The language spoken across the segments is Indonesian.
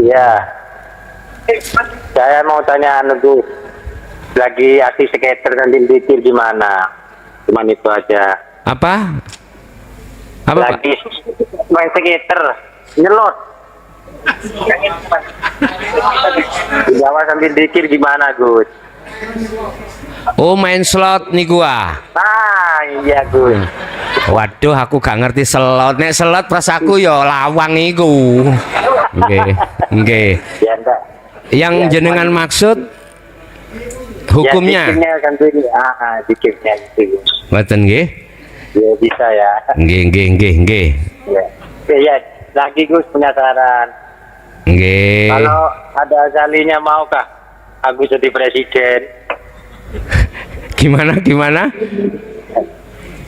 Iya. Saya mau tanya Gus, lagi aksi skater dan dikir gimana? Cuman itu aja. Apa? Apa, Pak? Lagi main skater, nyelot. Di Jawa sambil dikir gimana, Gus? Oh, main slot nih gua. Ah, iya, Gus. Waduh, aku gak ngerti slot. Nek slot pas aku yo lawang iku. Nggih, nggih. Ya enggak. Yang Ya, jenengan maksud hukumnya? Ya, dikirnya kan ini. Dikirnya itu. Mboten nggih? Ya bisa ya. Nggih, nggih, nggih, nggih. Ya. Ya, lagi Gus punya saran. Nggih. Kalau ada Zalinya maukah aku jadi presiden? Gimana?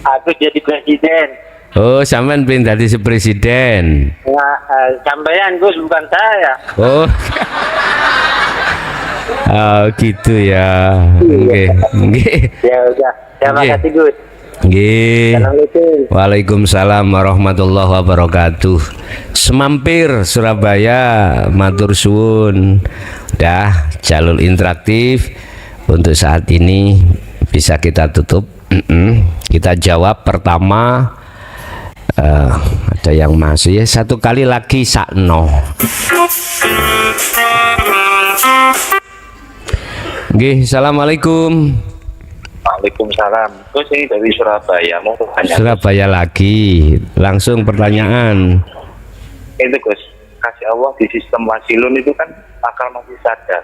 Aku jadi presiden. Oh, sampean pengen dadi presiden. Nah, sampean Gus, bukan saya. Oh. Oh, gitu ya. Nggih, nggih. Ya udah. Terima Nggih. kasih Gus. Nggih. Assalamualaikum. Waalaikumsalam warahmatullahi wabarakatuh. Semampir Surabaya, matur suwun. Udah jalur interaktif untuk saat ini bisa kita tutup. Kita jawab pertama. Ada yang masih ya, satu kali lagi sakno. Nggih, assalamualaikum. Waalaikumsalam. Gus, ini dari Surabaya, mau tanya. Surabaya lagi, langsung pertanyaan. Itu Gus, kasih Allah di sistem wasilun itu kan akal masih sadar.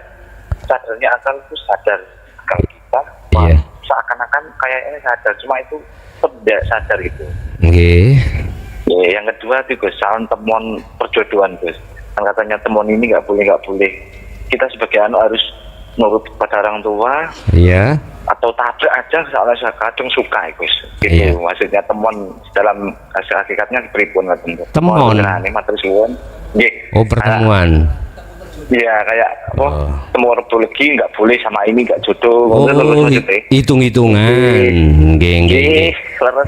Sadarnya akal itu sadar. Akal kita Iya. seakan-akan kayaknya sadar, cuma itu tidak sadar gitu. Nggih. Ya, yang kedua tuh Gus, soal temuan perjodohan Gus. Kan katanya temuan ini nggak boleh. Kita sebagai anak harus nurut pada orang tua. Iya. Atau tabrak aja soalnya saya kadang suka Gus. Gitu. Iya. Maksudnya temuan dalam hasil hakikatnya pripun ngoten. Temuan. Ini matur suwun. Nggih. Oh, pertemuan. Iya, kayak Oh. temu ortologi nggak boleh sama ini nggak jodoh. Oh, Ngoten lho, maksudnya. hitung-hitungan. Nggih, nggih. Nggih, leres.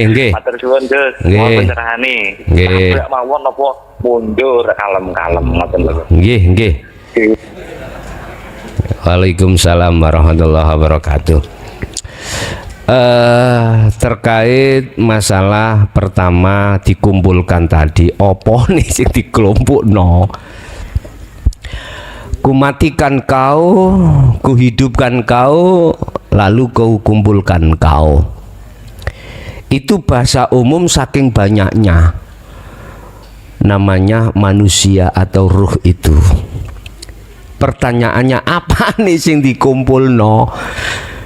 Nggih. Matur suwun Gus. Nggih. Mohon pencerahane. Nggih. Tabrak mawon apa mundur kalem-kalem ngoten lho. Nggih. Waalaikumsalam warahmatullahi wabarakatuh. Terkait masalah pertama dikumpulkan tadi, opo nih sing dikelompokno? Kumatikan kau, kuhidupkan kau, lalu kau kumpulkan kau. Itu bahasa umum saking banyaknya. Namanya manusia atau ruh itu. Pertanyaannya apa nih sing dikumpulno?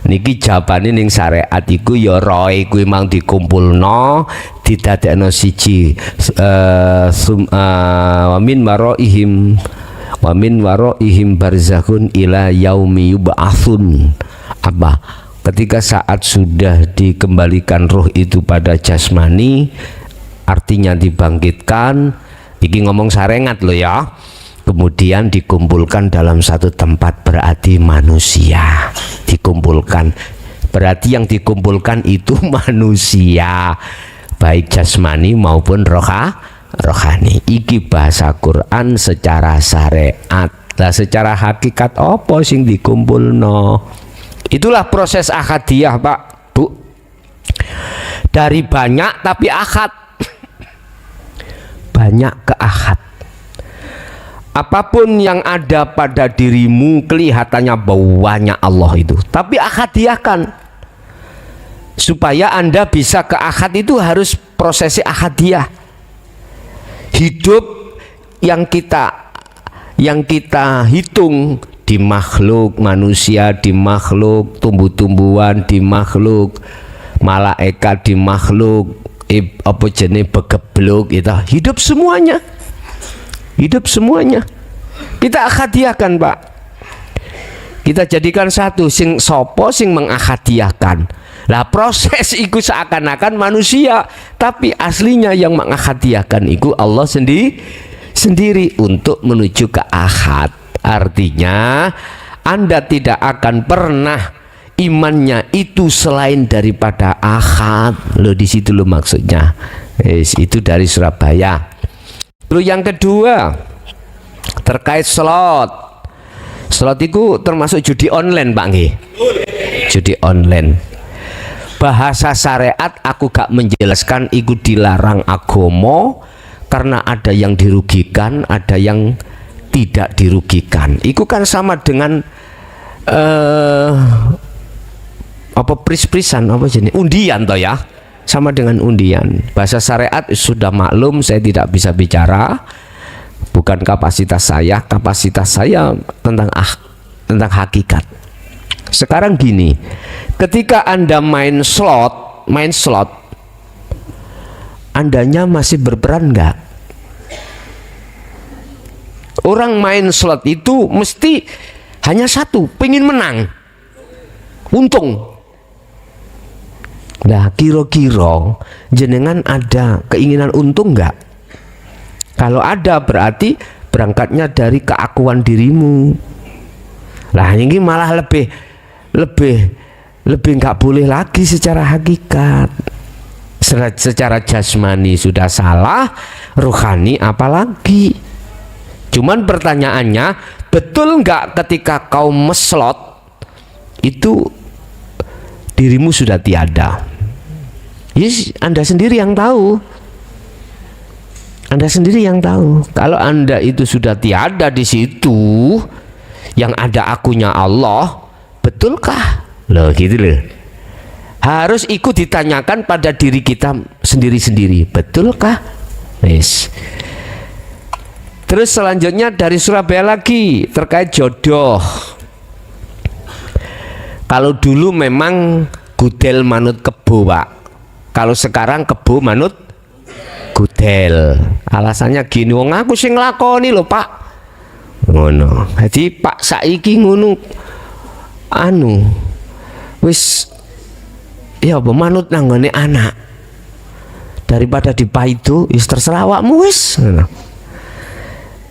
Niki jawabane ning syariat iku ya roe kuwi mang dikumpulno, didadekno siji wa min waraihim barzakhun ila yaumi yub'atsun. Apa? Ketika saat sudah dikembalikan roh itu pada jasmani, artinya dibangkitkan, iki ngomong sarengat loh ya. Kemudian dikumpulkan dalam satu tempat, berarti manusia dikumpulkan. Berarti yang dikumpulkan itu manusia, baik jasmani maupun rohani. Iki bahasa Quran secara syariat. Lah secara hakikat apa sing dikumpulno? Itulah proses akadiyah, Pak, Bu. Dari banyak tapi akad. Banyak ke akad. Apapun yang ada pada dirimu kelihatannya bawahnya Allah itu, tapi akadiyahkan. Supaya Anda bisa ke akad itu harus prosesi akadiyah. Hidup yang kita hitung di makhluk manusia, di makhluk tumbuh-tumbuhan, di makhluk malaikat, di makhluk apa jenis begeblok itu, hidup semuanya. Hidup semuanya kita akadiyahkan, Pak. Kita jadikan satu, sing sopo sing mengakadiyahkan. Lah proses itu seakan-akan manusia, tapi aslinya yang mengakadiyahkan itu Allah sendiri untuk menuju ke akad. Artinya Anda tidak akan pernah imannya itu selain daripada akad. Loh, di situ lo maksudnya. Itu dari Surabaya. Lalu yang kedua, terkait slot. Slot itu termasuk judi online, Pak nggih. Judi online. Bahasa syariat aku gak menjelaskan itu dilarang agama karena ada yang dirugikan, ada yang tidak dirugikan. Itu kan sama dengan apa pris-prisan apa jenis undian toh ya, sama dengan undian. Bahasa syariat sudah maklum, saya tidak bisa bicara, bukan kapasitas saya tentang hakikat. Sekarang gini, ketika Anda main slot, Andanya masih berperan enggak? Orang main slot itu mesti hanya satu, pengen menang, untung. Nah, kira-kira jenengan ada keinginan untung enggak? Kalau ada berarti berangkatnya dari keakuan dirimu. Nah, ini malah lebih nggak boleh lagi secara hakikat. Secara jasmani sudah salah, rohani apalagi. Cuman pertanyaannya, betul nggak ketika kau meslot itu dirimu sudah tiada? Yes, Anda sendiri yang tahu. Anda sendiri yang tahu. Kalau Anda itu sudah tiada di situ, yang ada akunya Allah, betulkah? Loh gitu loh. Harus ikut ditanyakan pada diri kita sendiri-sendiri, betulkah? Yes. Terus selanjutnya dari Surabaya lagi terkait jodoh. Kalau dulu memang gudel manut kebo, Pak. Kalau sekarang kebo manut gudel. Alasannya gini, wong aku sing nglakoni lho, Pak. Ngono. Jadi Pak saiki ngono wis ya apa manut nanggone anak daripada dipaido wis terserah awakmu wis.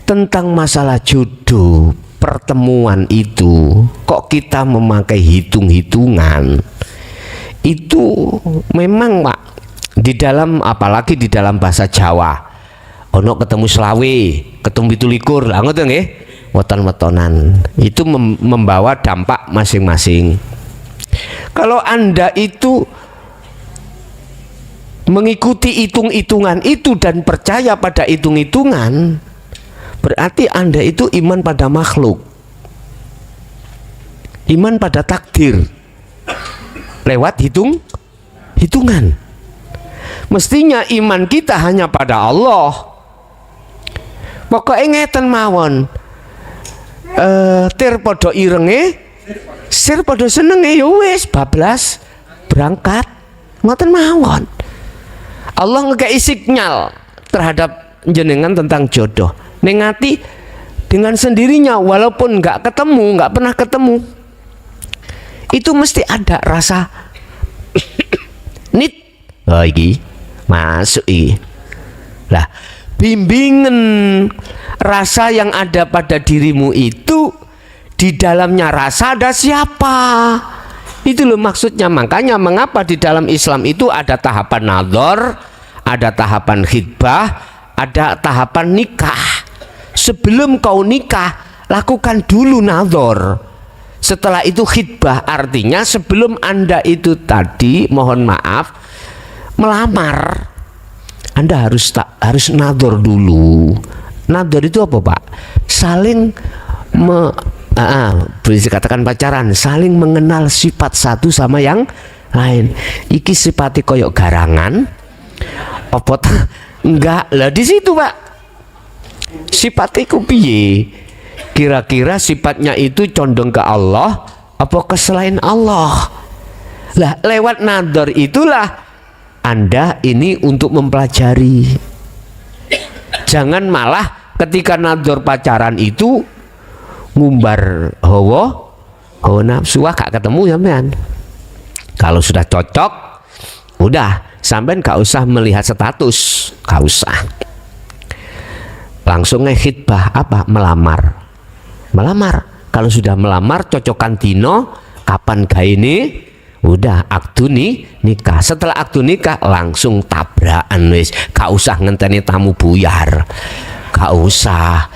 Tentang masalah jodoh, pertemuan itu kok kita memakai hitung-hitungan itu memang, Pak, di dalam, apalagi di dalam bahasa Jawa, ono ketemu selawe, ketemu 17 lah ngoten nggih, weton-wetonan itu membawa dampak masing-masing. Kalau Anda itu mengikuti hitung-hitungan itu dan percaya pada hitung-hitungan, berarti Anda itu iman pada makhluk, iman pada takdir lewat hitungan. Mestinya iman kita hanya pada Allah. Pokoknya ngeten mawon, tir podo irenge, sir podo senenge, ya wis bablas berangkat, ngoten mawon. Allah ngekei signal terhadap jenengan tentang jodoh. Nengati dengan sendirinya, walaupun nggak pernah ketemu, itu mesti ada rasa nit. Oh iki masuk iki. Lah, bimbingan rasa yang ada pada dirimu itu, di dalamnya rasa ada siapa? Itu loh maksudnya. Makanya mengapa di dalam Islam itu ada tahapan nazar, ada tahapan khitbah, ada tahapan nikah. Sebelum kau nikah, lakukan dulu nazar. Setelah itu khitbah, artinya sebelum Anda itu tadi, mohon maaf, melamar, Anda harus nazar dulu. Nazar itu apa, Pak? Saling boleh dikatakan pacaran, saling mengenal sifat satu sama yang lain. Iki sifatnya koyok garangan, apa enggak lah di situ, Pak. Sifatnya ku piye? Kira-kira sifatnya itu condong ke Allah apa ke selain Allah? Lah lewat nazar itulah Anda ini untuk mempelajari. Jangan malah ketika nazar pacaran itu ngumbar hawa nafsu, gak ketemu sampean. Kalau sudah cocok, udah sampean gak usah melihat status, gak usah. Langsung khitbah apa? Melamar. Kalau sudah melamar, cocokan dino, kapan gak ini? Udah akdu nikah. Setelah akdu nikah langsung tabrakan wis. Gak usah ngenteni tamu buyar. Gak usah.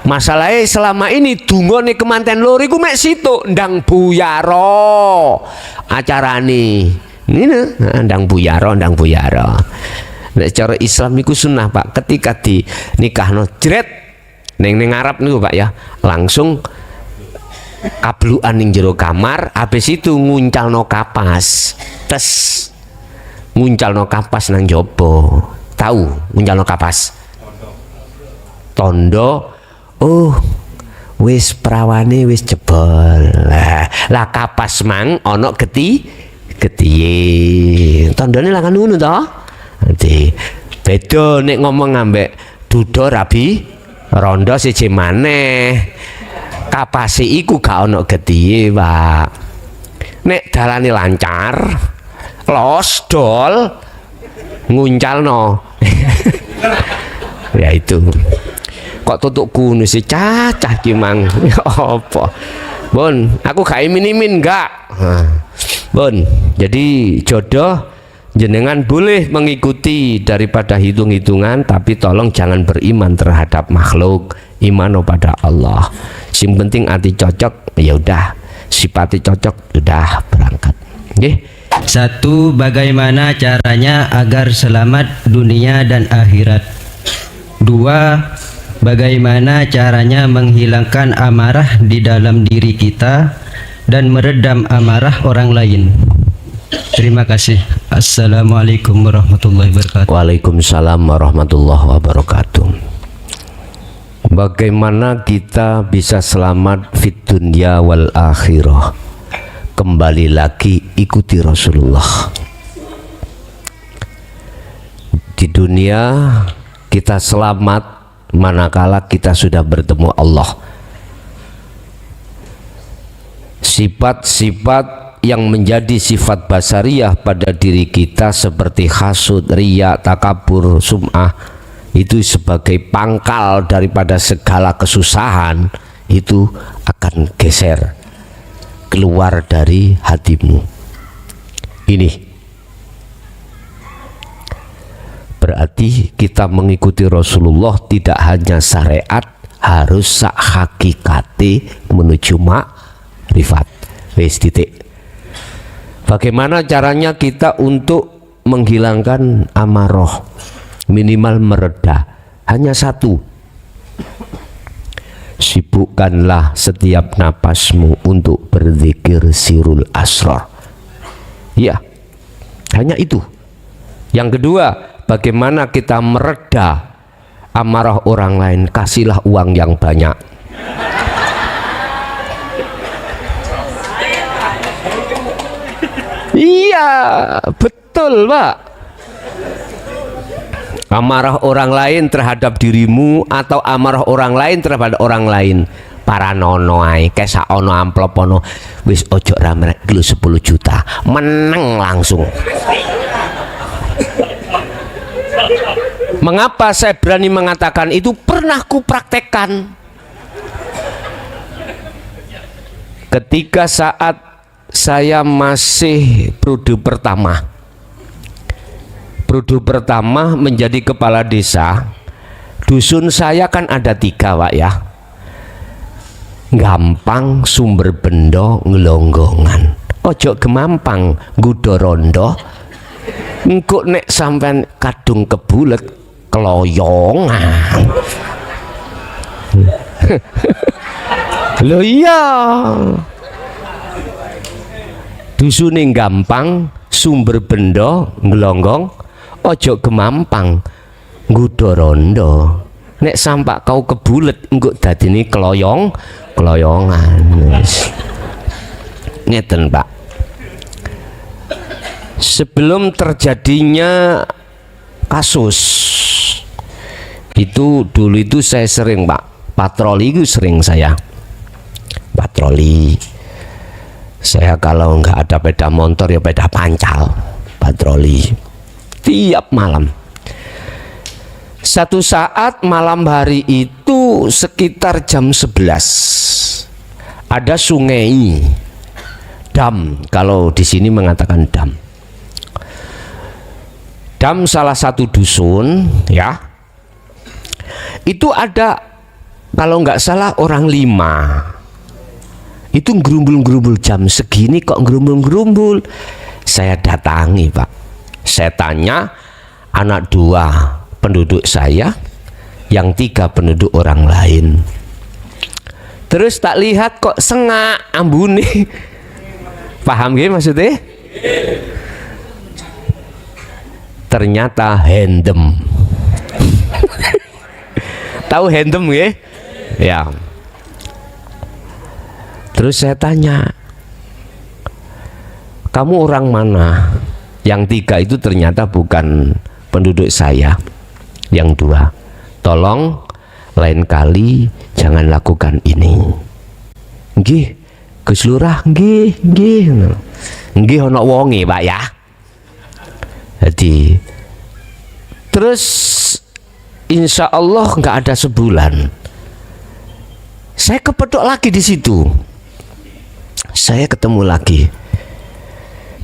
Masalahnya selama ini dungone kemanten loro iku mek situ ndang buyaro acarane. Ini ndang buyaro. Nek cara Islam iku sunnah, Pak. Ketika di nikahno jret ning Arab niku, Pak ya, langsung kablukan ning jero kamar, habis itu nguncalno kapas. Tes nguncalno kapas nang jopo. Tahu nguncalno kapas? Tondo. Oh, wis prawane wis jebol. Lah kapas mang ana getiye. Tondone lah kan ngono to. Nanti beda nek ngomong ambek duda rabi rondo siji maneh. Kapase iku gak ana getiye, Pak. Nek dalane lancar, los dol nguncalno. Ya itu. Kok tutuk kuno sih cacah ki mang. Ya apa? Bon, aku gak imin-imin enggak. Bon, jadi jodoh jenengan boleh mengikuti daripada hitung-hitungan, tapi tolong jangan beriman terhadap makhluk, iman pada Allah. Yang penting hati cocok, ya udah, sifati cocok, udah berangkat. Nggih. Satu, bagaimana caranya agar selamat dunia dan akhirat. Dua, bagaimana caranya menghilangkan amarah di dalam diri kita dan meredam amarah orang lain. Terima kasih. Assalamualaikum warahmatullahi wabarakatuh. Waalaikumsalam warahmatullahi wabarakatuh. Bagaimana kita bisa selamat fit dunya wal akhirah? Kembali lagi ikuti Rasulullah. Di dunia kita selamat manakala kita sudah bertemu Allah. Sifat-sifat yang menjadi sifat basariyah pada diri kita seperti hasud, riya, takabur, sum'ah, itu sebagai pangkal daripada segala kesusahan, itu akan geser keluar dari hatimu. Ini berarti kita mengikuti Rasulullah tidak hanya syariat, harus sak hakikate menuju makrifat. Wis titik. Bagaimana caranya kita untuk menghilangkan amarah, minimal mereda? Hanya satu, sibukkanlah setiap napasmu untuk berzikir sirul asrar. Ya, hanya itu. Yang kedua, bagaimana kita mereda amarah orang lain? Kasihlah uang yang banyak. Iya, betul, Pak. Amarah orang lain terhadap dirimu atau amarah orang lain terhadap orang lain. Para nono ae kesak ono amplop ono wis ojo ramrek kilo 10 juta. Meneng langsung. Mengapa saya berani mengatakan itu? Pernah ku praktekkan. Ketika saat saya masih periode pertama menjadi kepala desa, dusun saya kan ada 3, Pak ya. Gampang, Sumber Bendo, Ngelonggongan. Ojo gemampang, Gudo Rondo. Engko nek sampean kadung kebulet keloyongan. Loh iya. Dusune gampang, Sumber Bendo, Ngelonggong, ojo gemampang, Gudo Rondo. Nek sampak kau kebulet engko dadine keloyongan. Ngeten, Pak. Sebelum terjadinya kasus itu, dulu itu saya sering, Pak, patroli itu sering saya patroli. Saya kalau nggak ada sepeda motor ya sepeda pancal, patroli tiap malam. Satu saat malam hari itu sekitar jam 11 ada sungai, dam, kalau di sini mengatakan dam. Dam salah satu dusun ya. Itu ada kalau nggak salah orang 5 itu gerumbul-gerumbul jam segini kok gerumbul-gerumbul. Saya datangi Pak, saya tanya anak 2 penduduk saya, yang 3 penduduk orang lain. Terus tak lihat kok sengak ambune. Paham gak maksudnya? Ternyata handem. Tahu handem ya? Ya. Terus saya tanya, kamu orang mana? Yang 3 itu ternyata bukan penduduk saya. Yang 2, tolong lain kali jangan lakukan ini. Nggih, Gus Lurah, nggih. Nggih ana wonge, Pak ya. Jadi terus insya Allah nggak ada sebulan, saya kepedok lagi di situ. Saya ketemu lagi.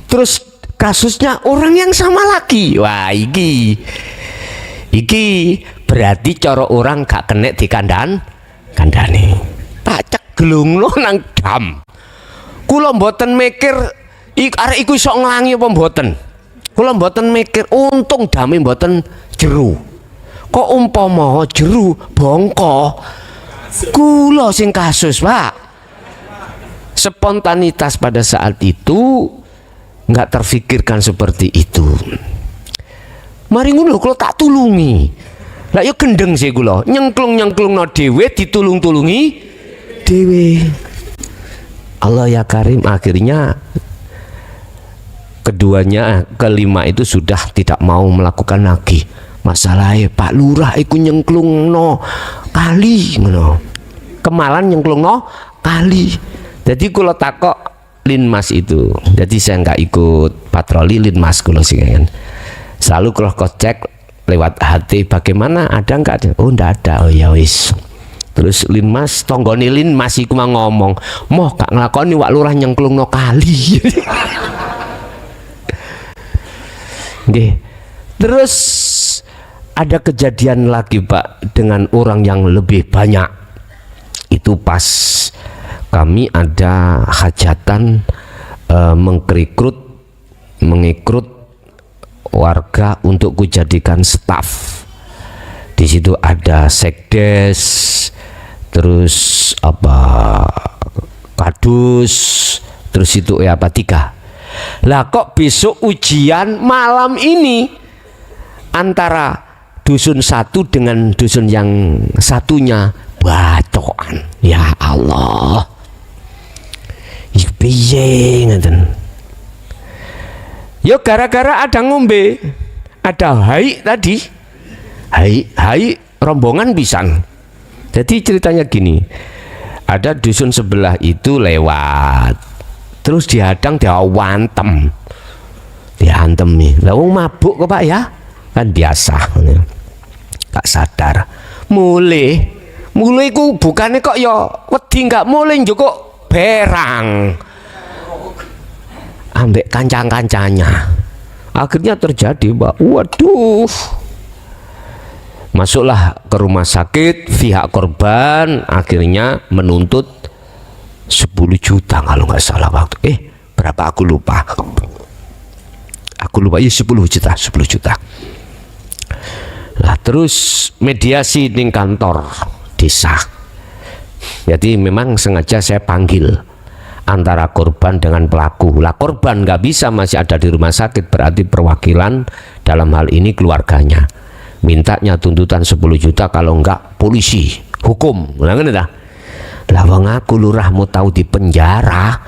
Terus kasusnya orang yang sama lagi. Wah, iki berarti cara orang gak kena di kandhane. Tak ceglungno nang dam. Kula mboten mikir arek iku iso nglangi apa mboten. Kula mboten mikir untung dame mboten jeru. Kok umpama jeru bongko, kula sing kasus, Pak. Spontanitas pada saat itu nggak terfikirkan seperti itu. Mari ngono kula tak tulungi. Lah yo gendeng sih kula, nyengklung-nyengklungno dhewe ditulung-tulungi dhewe. Allah ya Karim, akhirnya keduanya, kelima itu sudah tidak mau melakukan lagi. Masalahnya Pak Lurah iku nyengklungno kali ngono. Kemalan nyengklungno kali. Jadi kula takok linmas itu. Jadi saya nggak ikut patroli linmas kula sih kan. Selalu kula cek lewat HT bagaimana, ada nggak? Oh ndak ada. Oh ya wis. Terus linmas tonggone linmas iku mah ngomong, "Moh gak nglakoni Wak Lurah nyengklungno kali." Nggih. Terus ada kejadian lagi Pak dengan orang yang lebih banyak. Itu pas kami ada hajatan mengikrut warga untuk kujadikan staf. Di situ ada sekdes, terus kadus, terus itu apa 3. Lah kok besok ujian malam ini antara dusun satu dengan dusun yang satunya bacokan. Ya Allah, piye ngeten. Yo gara-gara ada ngombe, ada hai tadi, hai rombongan pisan. Jadi ceritanya gini, ada dusun sebelah itu lewat, terus dihadang, diantem nih. Lah wong mabuk kok Pak ya, kan biasa, gak sadar. Mulai ku bukannya kok ya wedi gak mulai njukuk berang ambek kancang-kancanya. Akhirnya terjadi Pak, waduh, masuklah ke rumah sakit. Pihak korban akhirnya menuntut 10 juta kalau nggak salah waktu. Berapa aku lupa ya, 10 juta. Lah terus mediasi di kantor desa. Jadi memang sengaja saya panggil antara korban dengan pelaku. Lah korban nggak bisa, masih ada di rumah sakit, berarti perwakilan dalam hal ini keluarganya. Mintanya tuntutan 10 juta, kalau enggak polisi hukum. Lah wong aku lurahmu tahu di penjara,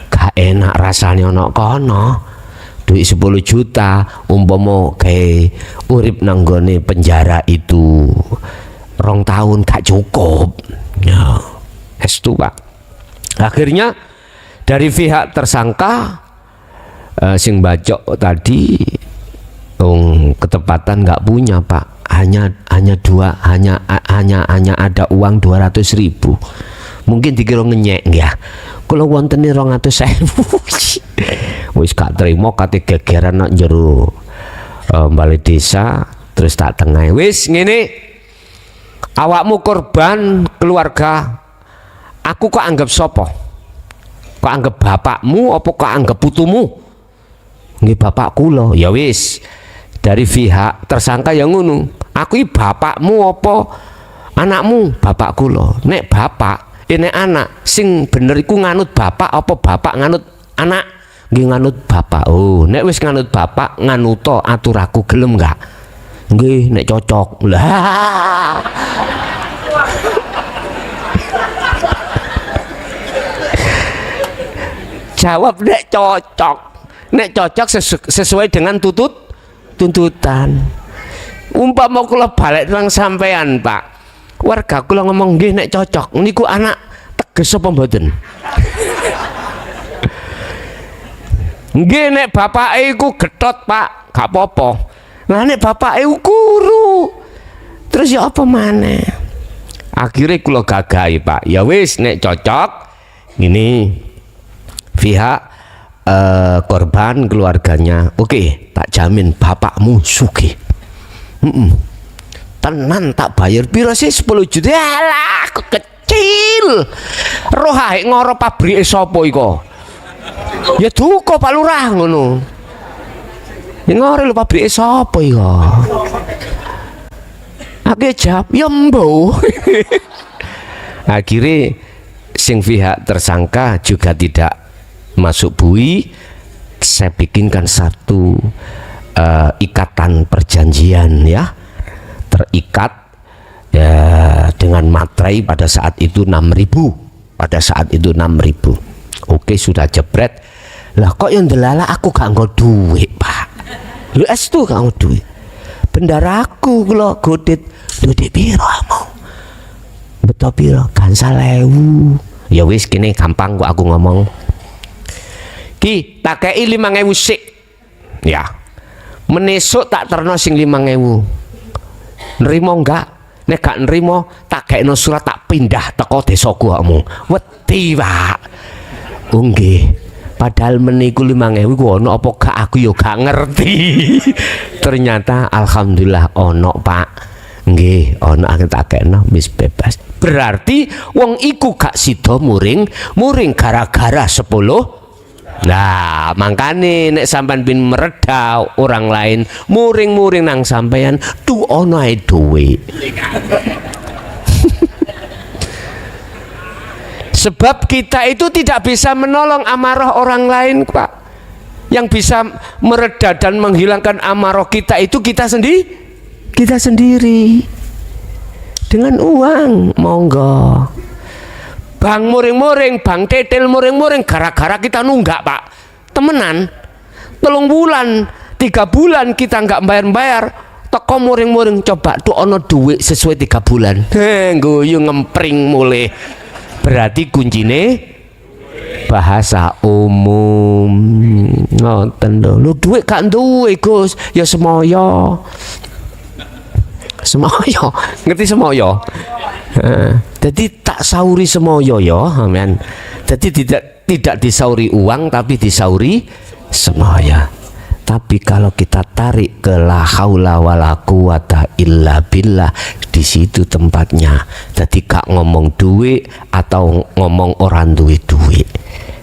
gak enak rasanya ono kono. Duit 10 juta umpama kayak urip nanggone penjara itu 2 tahun gak cukup. Ya, itu Pak. Akhirnya dari pihak tersangka sing bacok tadi ketepatan nggak punya Pak, hanya ada uang 200.000. Mungkin dikira ngenyek ya, kalau wonten 200.000 wis gak terima, kate gegeran nak jero balai desa. Terus tak tengah wis ngene, awakmu korban keluarga, aku kok anggap sopo? Kok anggap bapakmu apa kok anggap putumu? Nggih bapak kula. Ya wis, dari pihak tersangka yang ngono, aku iki bapakmu apa anakmu? Bapak kula. Nek bapak, nek anak, sing bener iku nganut bapak apa bapak nganut anak? Nggih nganut bapak. Oh, nek wis nganut bapak, nganuto aturaku gelem enggak? Nggih, nek cocok. Lah. Jawab nek cocok. Nek cocok sesuai dengan tuntutan. Umpama kula balik nang sampean, Pak. Warga kula ngomong nggih nek cocok. Niku anak teges apa mboten? Nggih nek bapake iku getot, Pak. Gak apa-apa. Lah nek bapake kuru. Terus ya apa maneh? Akhirnya kula gagahi, Pak. Ya wis nek cocok ngene. Pihak korban keluarganya, oke, tak jamin bapakmu sugih. Tenan tak bayar piro sih 10 juta. Alah, kecil. Roh ae ngoro pabrike sapa iko? Ya duka Pak Lurah ngono. Ya ngore lho pabrike sapa iko? Aku jawab, ya mbo. Akhirnya sing pihak tersangka juga tidak masuk bui. Saya bikinkan satu ikatan perjanjian, ya, terikat ya dengan materai pada saat itu 6.000. Pada saat itu 6.000. Oke, sudah jebret. Lah kok yang delala aku gak nggo duit, Pak. Lu estu gak nggo duit. Bendaraku kula godit duit piro mau? Beto piro? Gansal 1000. Ya wis kene gampang kok aku ngomong. Ki, tak kei 5.000 sik. Ya. Menesuk tak terno sing 5.000. Nrimo enggak? Nek gak nrimo tak gaekno surat tak pindah teko desaku kamu. Wedi, Pak. Oh nggih. Padahal meniku 5.000 ku ono apa gak aku yo gak ngerti. Ternyata alhamdulillah ono, Pak. Nggih, ono aku tak gaekno wis bebas. Berarti wong iku gak sida muring gara-gara 10. Nah, makanya nek sampean bin mereda orang lain muring-muring nang sampean tu ono ae duwe. Sebab kita itu tidak bisa menolong amarah orang lain, Pak. Yang bisa mereda dan menghilangkan amarah kita itu kita sendiri. Dengan uang, monggo. Bang muring-muring, bang tetel muring-muring gara-gara kita nunggak, Pak. Temenan 3 bulan, 3 bulan kita nggak bayar-bayar, toko muring-muring coba tuh ono duit sesuai 3 bulan. Guyu ngempring mulai. Berarti kuncine bahasa umum. Ngoten lho. Lu duit gak duwe, Gus. Ya semoyo. Semoyo. Ngerti semoyo? Jadi tak sauri semoyo ya, amen. Jadi tidak disauri uang tapi disauri semoyo. Tapi kalau kita tarik ke la haula wala quwata illa billah, di situ tempatnya. Jadi gak ngomong duit atau ngomong orang duit.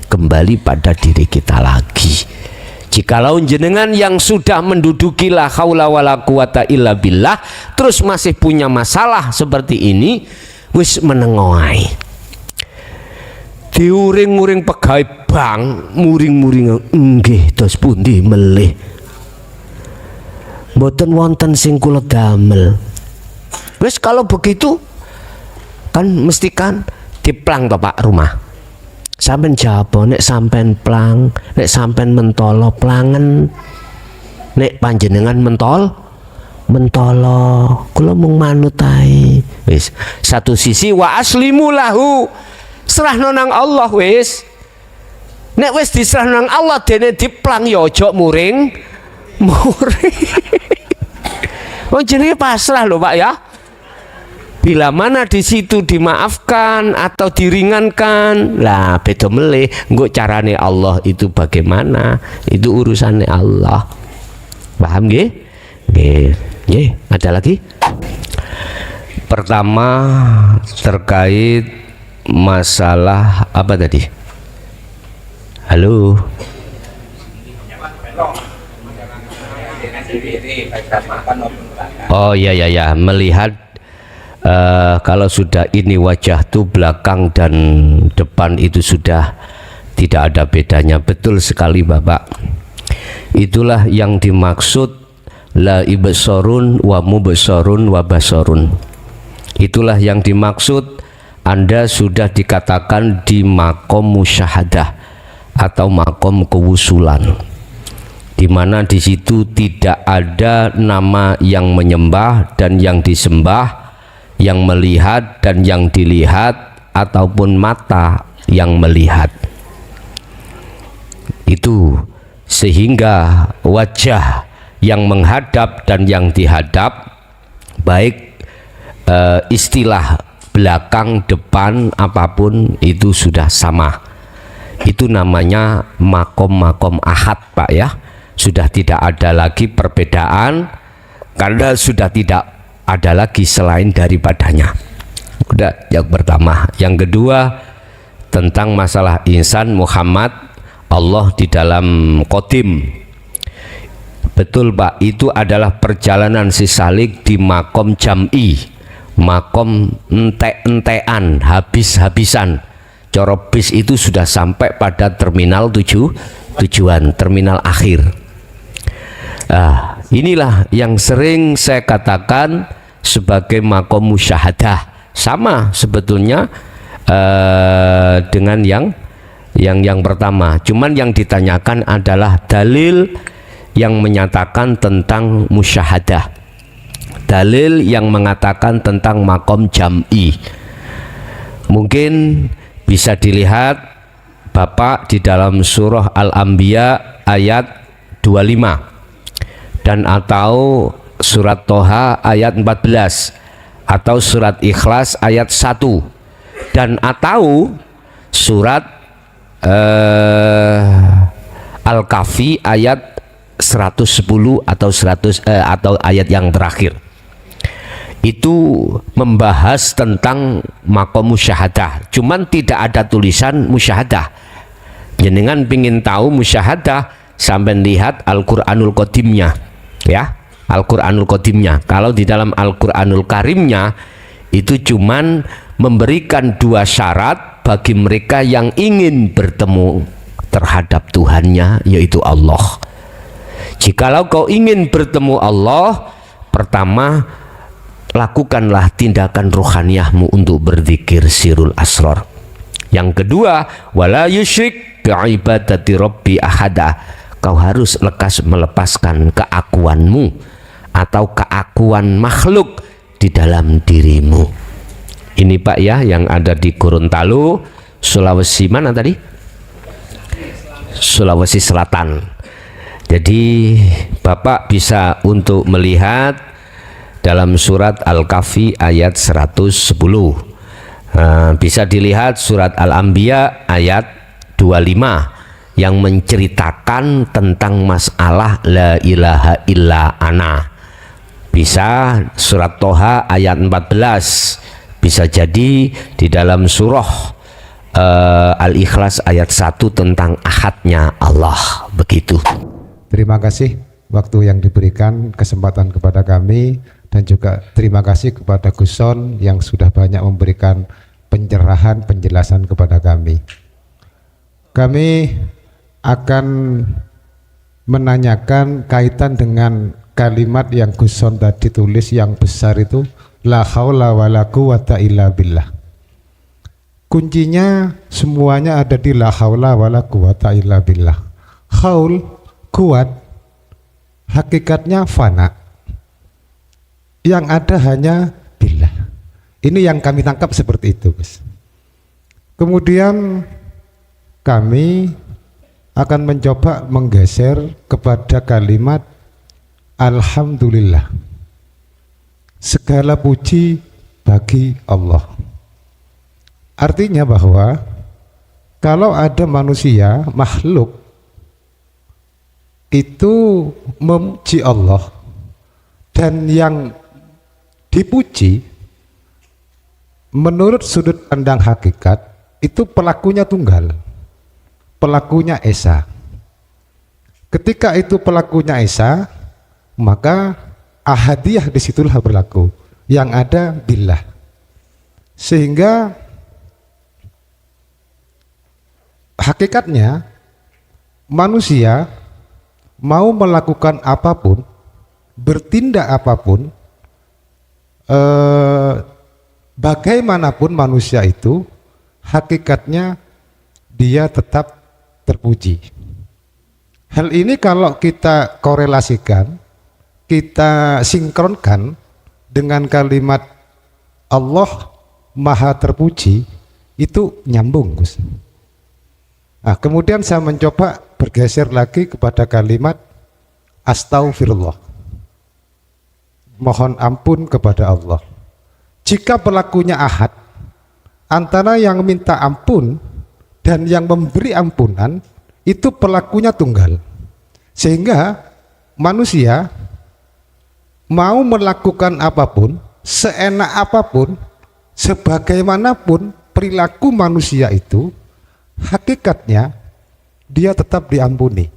Kembali pada diri kita lagi. Jikalau jenengan yang sudah menduduki la haula wala quwata illa billah terus masih punya masalah seperti ini, wis menengoai. Diuring-uring pegawai bank, muring-muring nggih dos pundi melih. Mboten wonten sing kula damel. Wis kalau begitu kan mesti kan diplang to Pak rumah. Sampeyan jawab nek sampean plang, nek sampean mentolo plangen. Nek panjenengan mentolo kula mung manut ae. Wis satu sisi wa aslimu lahu, serahno nang Allah wis. Nek wis diserahno nang Allah dene diplang ya aja muring. Oh jenenge pasrah lho Pak ya. Bila mana di situ dimaafkan atau diringankan, lah beda meleh. Engko carane Allah itu bagaimana? Itu urusannya Allah. Paham nggih? Nggih. Nggih, ada lagi? pertama terkait masalah apa tadi? Halo. Oh ya ya ya, melihat kalau sudah ini wajah tuh belakang dan depan itu sudah tidak ada bedanya. Betul sekali Bapak. Itulah yang dimaksud la ibsarun wa mubsarun wa basarun. Itulah yang dimaksud Anda sudah dikatakan di makom musyahadah atau makom kewusulan, di mana di situ tidak ada nama yang menyembah dan yang disembah, yang melihat dan yang dilihat, ataupun mata yang melihat. Itu sehingga wajah yang menghadap dan yang dihadap, baik istilah belakang, depan, apapun itu sudah sama. Itu namanya makom-makom ahad Pak ya. Sudah tidak ada lagi perbedaan karena sudah tidak ada lagi selain daripadanya. Udah yang pertama. Yang kedua tentang masalah insan Muhammad Allah di dalam Qadim. Betul Pak, itu adalah perjalanan si Salik di makom jam'i, makom entek-entekan, habis-habisan. Coro bis itu sudah sampai pada terminal tujuan, terminal akhir. Inilah yang sering saya katakan sebagai makom musyahadah. Sama sebetulnya dengan yang pertama. Cuman yang ditanyakan adalah dalil yang menyatakan tentang musyahadah, dalil yang mengatakan tentang makom jam'i. Mungkin bisa dilihat Bapak di dalam surah Al-Anbiya ayat 25 dan atau surat Toha ayat 14 atau surat Ikhlas ayat 1 dan atau surat Al-Kahfi ayat 110 atau 100 atau ayat yang terakhir. Itu membahas tentang makom musyahadah, cuman tidak ada tulisan musyahadah. Jenengan pingin tahu musyahadah sampai lihat Al-Qur'anul Qadimnya ya, Al-Qur'anul Qadimnya. Kalau di dalam Al-Qur'anul Karimnya itu cuman memberikan dua syarat bagi mereka yang ingin bertemu terhadap Tuhannya, yaitu Allah. Jikalau kau ingin bertemu Allah, pertama lakukanlah tindakan rohaniyahmu untuk berzikir sirul asrar. Yang kedua, wala yusyrik bi'ibadati rabbi ahada. Kau harus lekas melepaskan keakuanmu atau keakuan makhluk di dalam dirimu. Ini Pak ya yang ada di Gorontalo, Sulawesi mana tadi? Sulawesi Selatan. Jadi Bapak bisa untuk melihat dalam surat Al-Kahfi ayat 110, bisa dilihat surat Al-Anbiya ayat 25 yang menceritakan tentang masalah la ilaha illa ana. Bisa surat Toha ayat 14, bisa jadi di dalam surah Al-Ikhlas ayat 1 tentang ahadnya Allah. Begitu. Terima kasih waktu yang diberikan, kesempatan kepada kami, dan juga terima kasih kepada Gus Son yang sudah banyak memberikan pencerahan, penjelasan kepada kami. Kami akan menanyakan kaitan dengan kalimat yang Gus Son tadi tulis yang besar itu, la haula wala quwata illa billah. Kuncinya semuanya ada di la haula wala quwata illa billah. Haul, kuat, hakikatnya fana. Yang ada hanya billah. Ini yang kami tangkap seperti itu, Gus. Kemudian kami akan mencoba menggeser kepada kalimat alhamdulillah. Segala puji bagi Allah. Artinya bahwa kalau ada manusia, makhluk itu memuji Allah, dan yang dipuji menurut sudut pandang hakikat itu pelakunya tunggal, pelakunya esa. Ketika itu pelakunya esa, maka ahadiyah disitulah berlaku, yang ada billah. Sehingga hakikatnya manusia mau melakukan apapun, bertindak apapun, bagaimanapun manusia itu, hakikatnya dia tetap terpuji. Hal ini kalau kita korelasikan, kita sinkronkan dengan kalimat Allah Maha Terpuji, itu nyambung, Gus. Nah, kemudian saya mencoba bergeser lagi kepada kalimat Astaghfirullah, mohon ampun kepada Allah. Jika pelakunya ahad, antara yang minta ampun dan yang memberi ampunan itu pelakunya tunggal, sehingga manusia mau melakukan apapun, seenak apapun, sebagaimanapun perilaku manusia itu, hakikatnya dia tetap diampuni.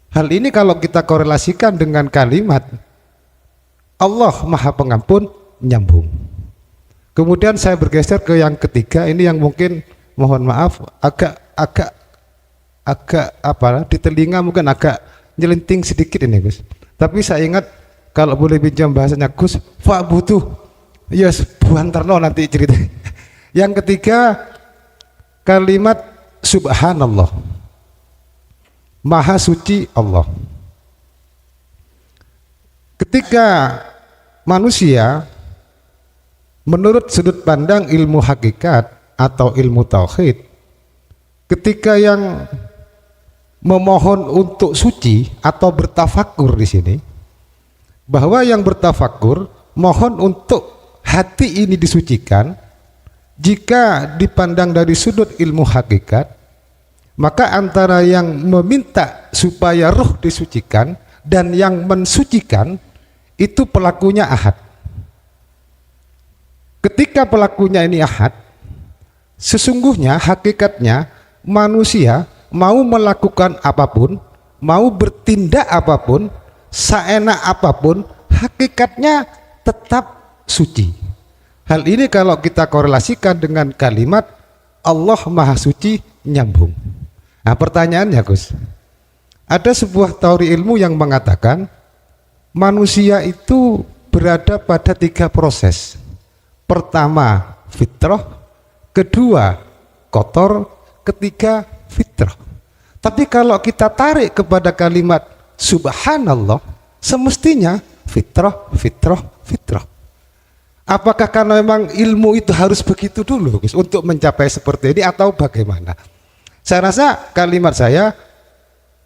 Hal ini kalau kita korelasikan dengan kalimat Allah Maha Pengampun, nyambung. Kemudian saya bergeser ke yang ketiga, ini yang mungkin mohon maaf agak apa, di telinga mungkin agak nyelenting sedikit ini, Gus. Tapi saya ingat kalau boleh pinjam bahasanya Gus, Pak butuh, yes, buantarno nanti cerita. Yang ketiga kalimat Subhanallah, Maha Suci Allah. Ketika manusia menurut sudut pandang ilmu hakikat atau ilmu tauhid, ketika yang memohon untuk suci atau bertafakur di sini, bahwa yang bertafakur mohon untuk hati ini disucikan, jika dipandang dari sudut ilmu hakikat, maka antara yang meminta supaya ruh disucikan dan yang mensucikan itu pelakunya ahad. Ketika pelakunya ini ahad, sesungguhnya hakikatnya manusia mau melakukan apapun, mau bertindak apapun, seenak apapun, hakikatnya tetap suci. Hal ini kalau kita korelasikan dengan kalimat Allah Maha Suci, nyambung. Nah, pertanyaannya, Gus, ada sebuah teori ilmu yang mengatakan manusia itu berada pada 3 proses. Pertama fitrah, kedua kotor, ketiga fitrah. Tapi kalau kita tarik kepada kalimat Subhanallah, semestinya fitrah. Apakah karena memang ilmu itu harus begitu dulu, Gus, untuk mencapai seperti ini atau bagaimana? Saya rasa kalimat saya,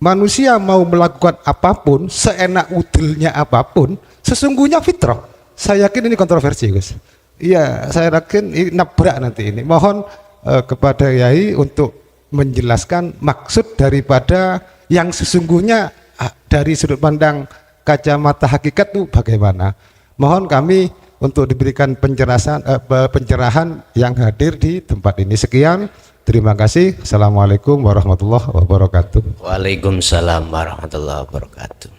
manusia mau melakukan apapun, seenak udelnya apapun, sesungguhnya fitrah. Saya yakin ini kontroversi, Gus. Iya, saya yakin ini nabrak nanti ini. Mohon kepada Yai untuk menjelaskan maksud daripada yang sesungguhnya dari sudut pandang kacamata hakikat itu bagaimana. Mohon kami untuk diberikan pencerahan yang hadir di tempat ini. Sekian, terima kasih. Assalamualaikum warahmatullahi wabarakatuh. Waalaikumsalam warahmatullahi wabarakatuh.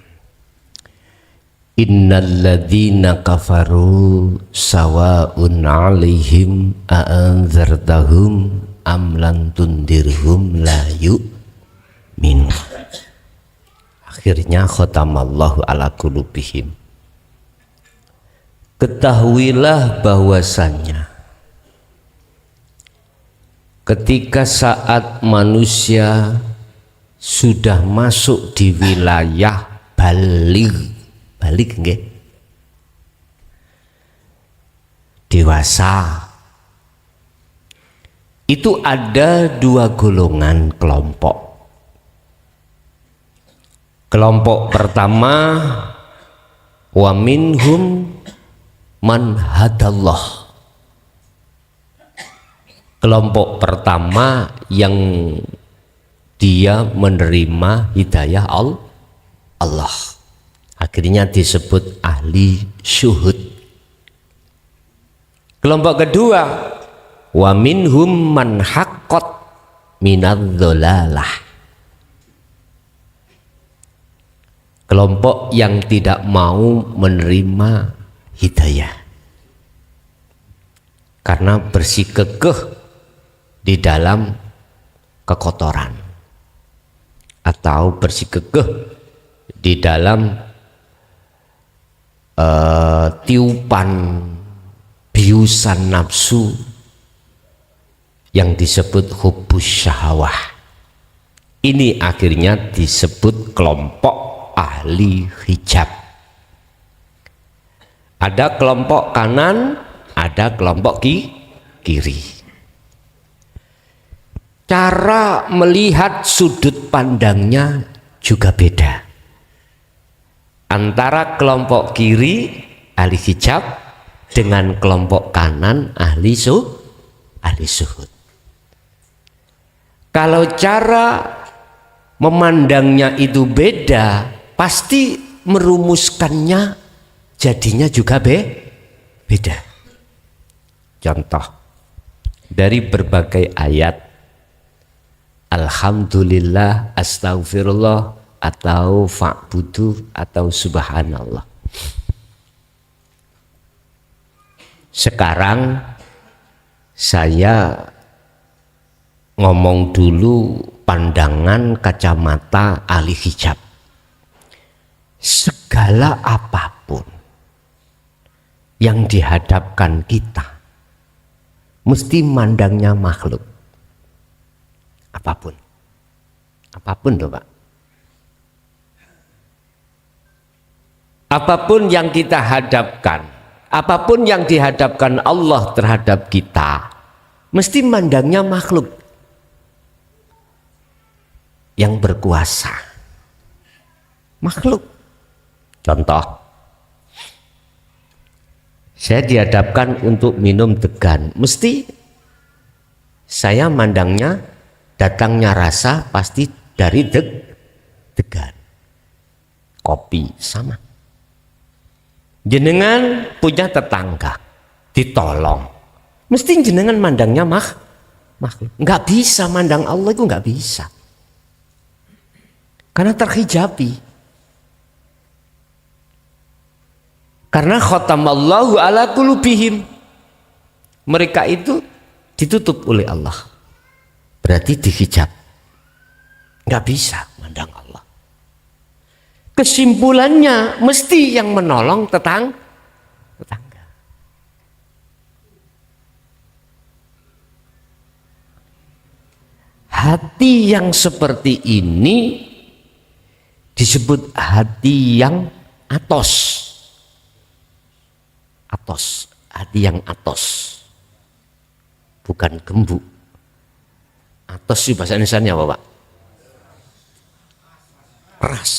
Innalladzina kafaru sawa'un 'alaihim a'anzartahum am lam tundirhum la yu'min. Akhirnya khatamallahu ala qulubihim. Ketahuilah bahwasannya ketika saat manusia sudah masuk di wilayah balik nggih, dewasa, itu ada 2 golongan kelompok. Kelompok pertama, wa minhum man hadallah. Kelompok pertama yang dia menerima hidayah Allah, akhirnya disebut ahli syuhud. Kelompok kedua, wa minhum man haqqat minadz-dhalalah. Kelompok yang tidak mau menerima hidayah karena bersikukuh di dalam kekotoran atau bersikukuh di dalam tiupan biusan nafsu yang disebut hubbus syahwah. Ini akhirnya disebut kelompok ahli hijab. Ada kelompok kanan, ada kelompok kiri. Cara melihat sudut pandangnya juga beda antara kelompok kiri ahli hijab dengan kelompok kanan ahli suhud. Kalau cara memandangnya itu beda, pasti merumuskannya jadinya juga beda. Contoh dari berbagai ayat, alhamdulillah, astaghfirullah, atau fa'budu, atau subhanallah. Sekarang saya ngomong dulu pandangan kacamata ahli hijab. Segala apapun yang dihadapkan kita mesti mandangnya makhluk. Apapun loh Pak. Apapun yang kita hadapkan, apapun yang dihadapkan Allah terhadap kita, mesti mandangnya makhluk yang berkuasa. Makhluk. Contoh, saya dihadapkan untuk minum degan, mesti saya mandangnya datangnya rasa pasti dari degan. Kopi sama. Jenengan punya tetangga ditolong, mesti jenengan mandangnya makhluk. Nggak bisa mandang Allah, itu nggak bisa, karena terhijabi. Karena khatamallahu ala qulubihim, mereka itu ditutup oleh Allah, berarti dihijab, nggak bisa mandang Allah. Kesimpulannya mesti yang menolong tetangga. Hati yang seperti ini disebut hati yang atos. Hati yang atos, bukan gembu. Atos sih bahasa Indonesianya apa Pak? Keras.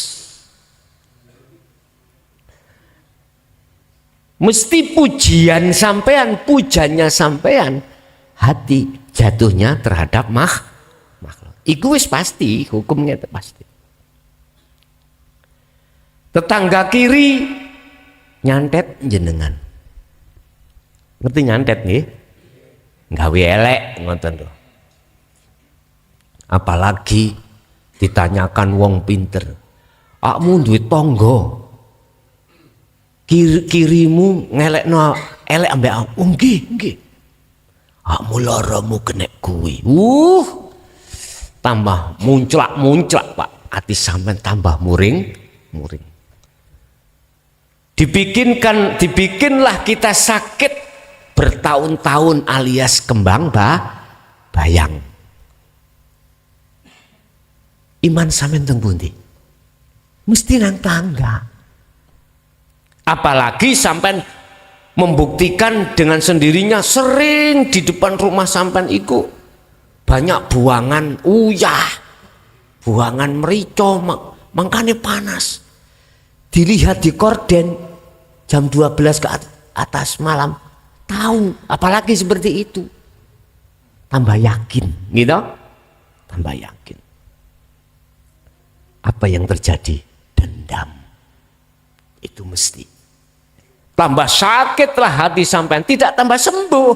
Mesti pujian sampean, pujannya sampean, hati jatuhnya terhadap makhluk. Iku wis pasti, hukumnya itu pasti. Tetangga kiri nyantet jenengan. Ngerti nyantet nggih? Gawe elek ngoten lho. Apalagi ditanyakan wong pinter, akmu duwe tangga, kirimu ngelekno elek ambek aku. Nggih. Akmu laramu kena kuwi. Tambah munclak Pak. Hati sampean tambah muring. Dibikinlah kita sakit bertahun-tahun alias kembang bayang. Iman sampean teng pundi? Mesti nang tangga. Apalagi sampean membuktikan dengan sendirinya, sering di depan rumah sampean iku banyak buangan uyah, buangan merica, mangkane panas. Dilihat di korden jam 12 ke atas malam, tahu, apalagi seperti itu. Tambah yakin, gitu? Tambah yakin. Apa yang terjadi? Dendam. Itu mesti. Tambah sakitlah hati sampean, tidak tambah sembuh.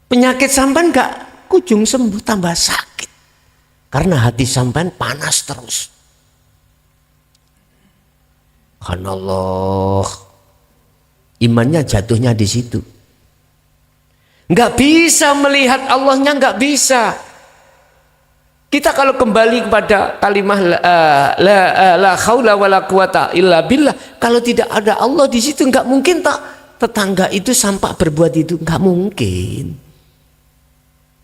Penyakit sampean gak kunjung sembuh, tambah sakit. Karena hati sampean panas terus. Subhanallah. Imannya jatuhnya di situ. Nggak bisa melihat Allahnya, nggak bisa. Kita kalau kembali kepada kalimah la haula wala quwata illa billah, kalau tidak ada Allah di situ nggak mungkin tak tetangga itu sampai berbuat itu, nggak mungkin.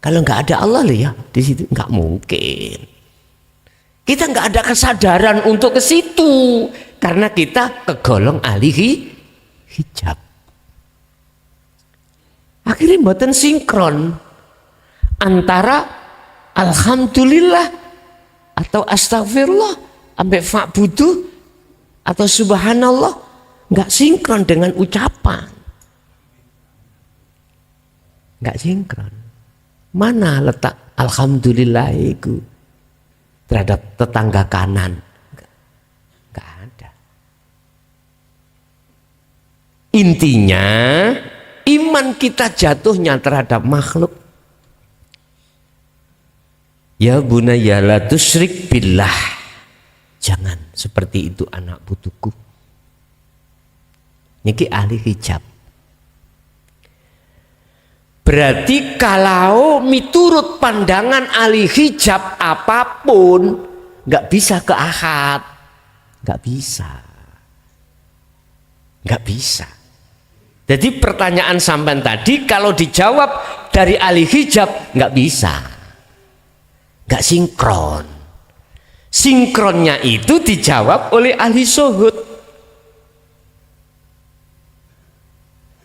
Kalau nggak ada Allah loh ya di situ, nggak mungkin. Kita nggak ada kesadaran untuk ke situ karena kita kegolong ahli hijab. Akhirnya mboten sinkron antara alhamdulillah atau astagfirullah sampai fa'budu atau subhanallah, nggak sinkron dengan ucapan, nggak sinkron. Mana letak alhamdulillah itu terhadap tetangga kanan? Nggak ada. Intinya iman kita jatuhnya terhadap makhluk. Ya bunayya la tusyrik billah. Jangan seperti itu anak putuku. Niki ahli hijab. Berarti kalau miturut pandangan ahli hijab apapun nggak bisa ke akad, nggak bisa, nggak bisa. Jadi pertanyaan sampean tadi kalau dijawab dari ahli hijab nggak bisa, nggak sinkron. Sinkronnya itu dijawab oleh ahli syuhud.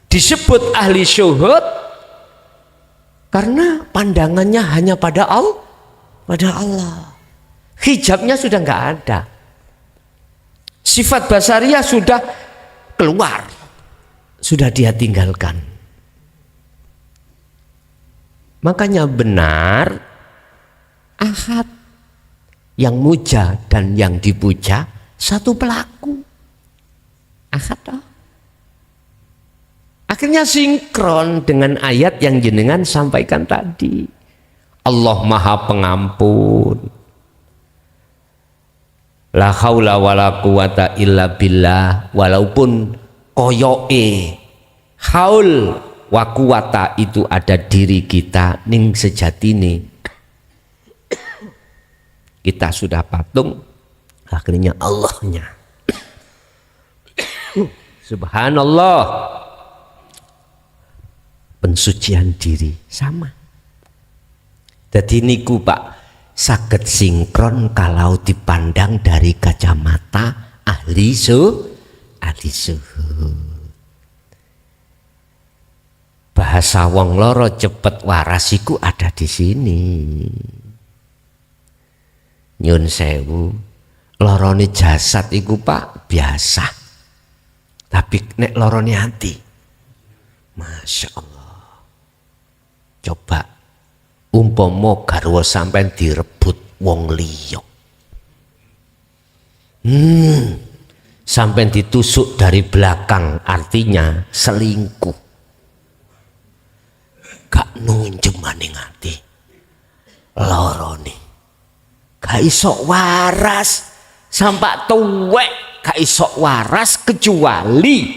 Disebut ahli syuhud karena pandangannya hanya pada Allah. Hijabnya sudah nggak ada. Sifat basariyah sudah keluar, sudah dia tinggalkan. Makanya benar ahad, yang muja dan yang dipuja satu pelaku. Ahad toh. Akhirnya sinkron dengan ayat yang jenengan sampaikan tadi. Allah Maha Pengampun. La haula wala quwata illa billah. Walaupun koyoke haul wa quwata itu ada diri kita, ning sejatine kita sudah patung, akhirnya Allahnya. Subhanallah. Pensucian diri sama. Jadi niku Pak, saged sinkron kalau dipandang dari kacamata ahli suhud. Bahasa wong loro cepet waras iku ada di sini. Nyun sewu, lorone jasad iku Pak biasa. Tapi nek lorone hati, Masya Allah. Coba umpama garwa sampean direbut wong liya, sampean ditusuk dari belakang, artinya selingkuh. Gak nunjuk maning ati, lorone gak iso waras sampai tuwek, gak iso waras kecuali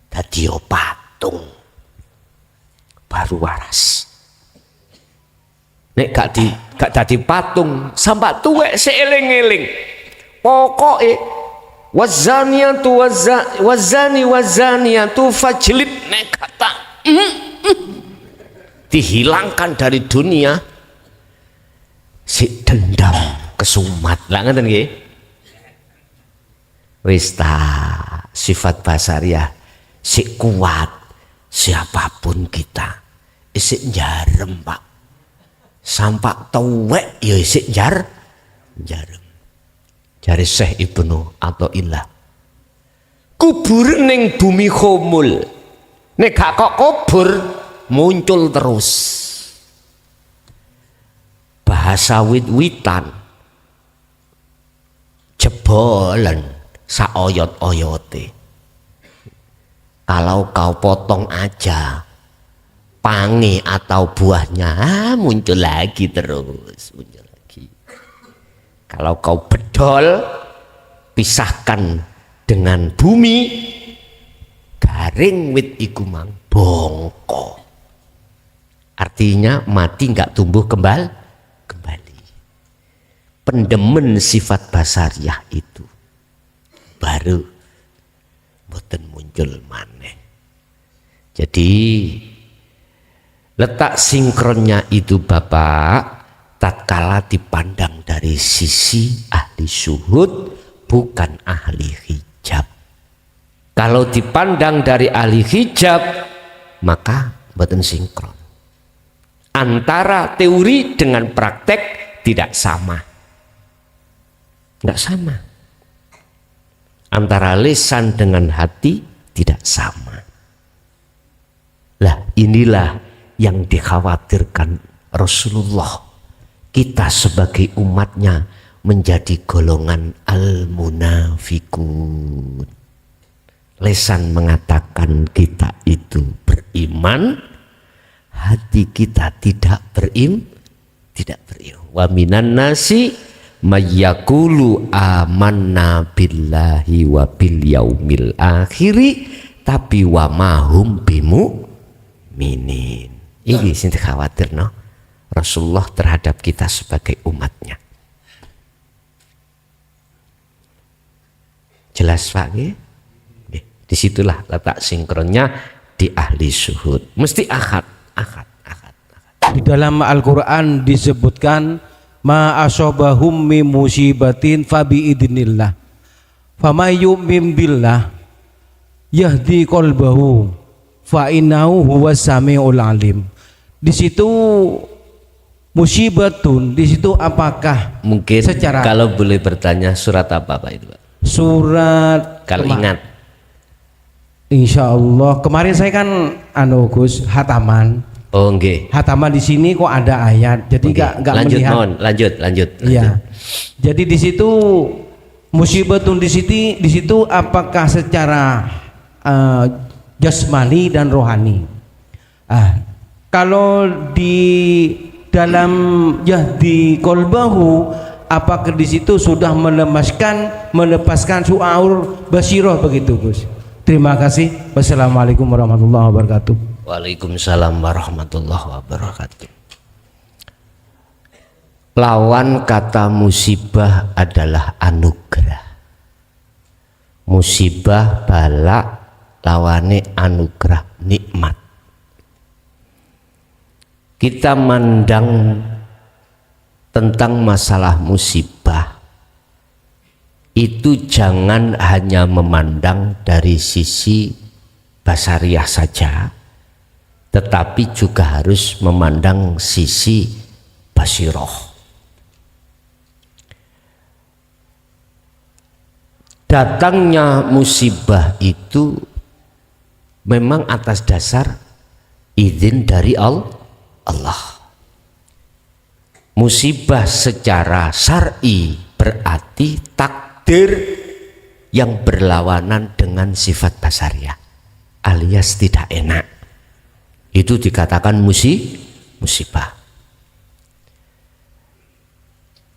dadi patung baru waras. Nek gak dadi patung sampai tuwek seeling-eling. Pokoke wazaniyatu fajlid, nek kata dihilangkan dari dunia, si dendam kesumat lah, ngeten nggih. Wis ta sifat basariah si kuat, siapapun kita isik jarem Pak, sampak tuwek ya isik jarem. Jari Syekh Ibnu Athaillah, kubur ning bumi khumul, nek gak kok kubur muncul terus. Bahasa wit-witan jebolen saoyot-oyote. Kalau kau potong aja pange atau buahnya, muncul lagi terus, muncul lagi. Kalau kau bedol, pisahkan dengan bumi, garing wit iku mang bongko. Artinya mati nggak tumbuh kembali. Pendemen sifat basariah itu baru boten muncul maneh. Jadi letak sinkronnya itu Bapak, tatkala dipandang dari sisi ahli syuhud, bukan ahli hijab. Kalau dipandang dari ahli hijab, maka boten sinkron. Antara teori dengan praktek tidak sama. Nggak sama. Antara lisan dengan hati tidak sama. Lah inilah yang dikhawatirkan Rasulullah. Kita sebagai umatnya menjadi golongan al-munafikun. Lisan mengatakan kita itu beriman, hati kita tidak beriman. Wa minan nasi mayyakulu amanna billahi wa bil yaumil akhiri tapi wa mahum bimu minin. Ini sing khawatir no Rasulullah terhadap kita sebagai umatnya. Jelas Pak nggih? Disitulah letak sinkronnya di ahli syuhud. Mesti akad. Di dalam Al-Quran disebutkan ma asobahum min musibatin fabi idnillah famay yu'min billah yahdi qalbahu fa innahu huwas samiul alim. Di situ musibatun, di situ apakah Mungkin secara kalau boleh bertanya surat apa Pak itu Pak? Surat Kalau ingat. Insya Allah kemarin saya kan Gus hataman. Oh nggih. Hataman di sini kok ada ayat, jadi nggak melihat. Lanjut. Iya. Jadi di situ musibatun di situ apakah secara jasmani dan rohani. Kalau di dalam yahdi kolbahu, apakah di situ sudah melepaskan su'aur basiroh begitu Gus? Terima kasih. Wassalamualaikum warahmatullahi wabarakatuh. Waalaikumsalam warahmatullahi wabarakatuh. Lawan kata musibah adalah anugerah. Musibah bala lawane anugerah nikmat. Kita mandang tentang masalah musibah itu jangan hanya memandang dari sisi basariah saja, tetapi juga harus memandang sisi basiroh. Datangnya musibah itu memang atas dasar izin dari Allah. Musibah secara syar'i berarti takdir yang berlawanan dengan sifat basariah, alias tidak enak. Itu dikatakan musibah.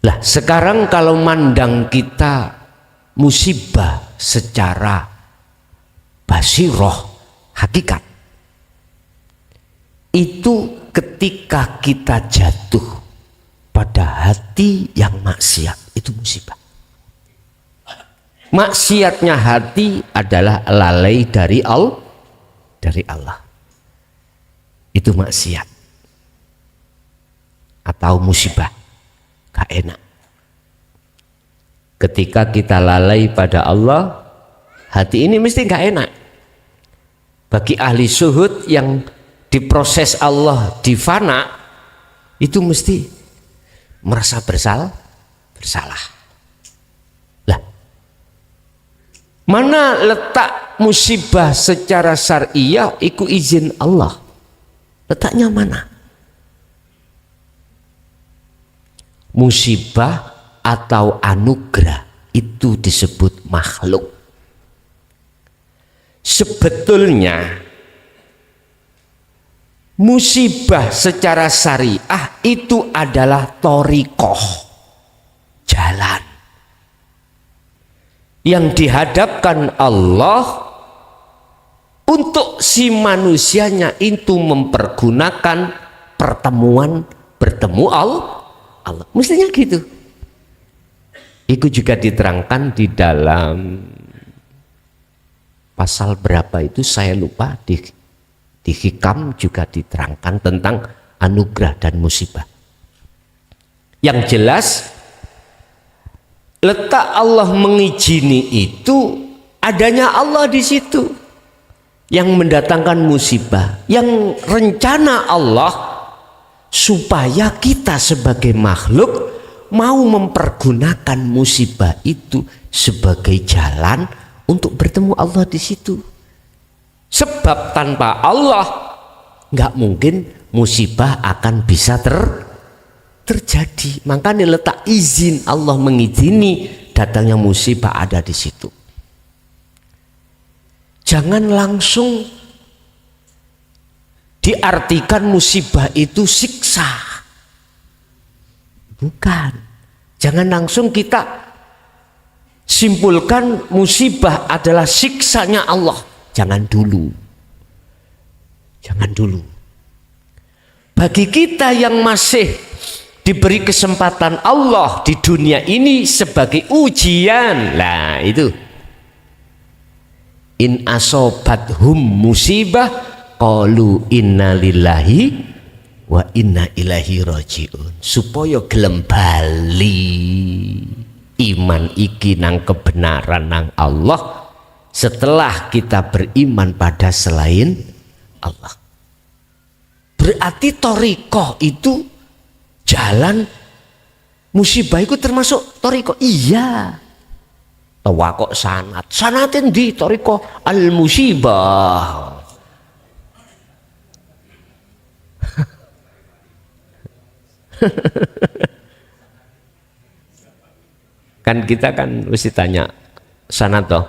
Lah sekarang kalau mandang kita musibah secara basiroh hakikat, itu ketika kita jatuh pada hati yang maksiat, itu musibah. Maksiatnya hati adalah lalai dari Allah. Itu maksiat atau musibah, gak enak. Ketika kita lalai pada Allah, hati ini mesti gak enak. Bagi ahli syuhud yang diproses Allah di fana, itu mesti merasa bersalah. Lah, mana letak musibah secara syariah iku izin Allah? Letaknya mana? Musibah atau anugerah itu disebut makhluk. sebetulnya musibah secara syariah itu adalah thoriqoh, jalan yang dihadapkan Allah untuk si manusianya itu mempergunakan pertemuan bertemu Allah. Mestinya gitu. Itu juga diterangkan di dalam pasal berapa itu saya lupa, di Hikam juga diterangkan tentang anugerah dan musibah. Yang jelas letak Allah mengizini itu adanya Allah di situ yang mendatangkan musibah, yang rencana Allah supaya kita sebagai makhluk mau mempergunakan musibah itu sebagai jalan untuk bertemu Allah di situ. Sebab tanpa Allah nggak mungkin musibah akan bisa terjadi. Makanya letak izin Allah mengizini datangnya musibah ada di situ. Jangan langsung diartikan musibah itu siksa. Bukan. Jangan langsung kita simpulkan musibah adalah siksanya Allah. Jangan dulu. Jangan dulu. Bagi kita yang masih diberi kesempatan Allah di dunia ini sebagai ujian, lah itu. In asobathum musibah qalu inna lillahi wa inna ilaihi rajiun. Supaya gelem bali iman iki nang kebenaran nang Allah setelah kita beriman pada selain Allah. Berarti thoriqoh itu jalan musibah itu termasuk thoriqoh. Iya. Tawa kok sanatin di thoriqoh al musibah. Kan kita kan mesti tanya sanat toh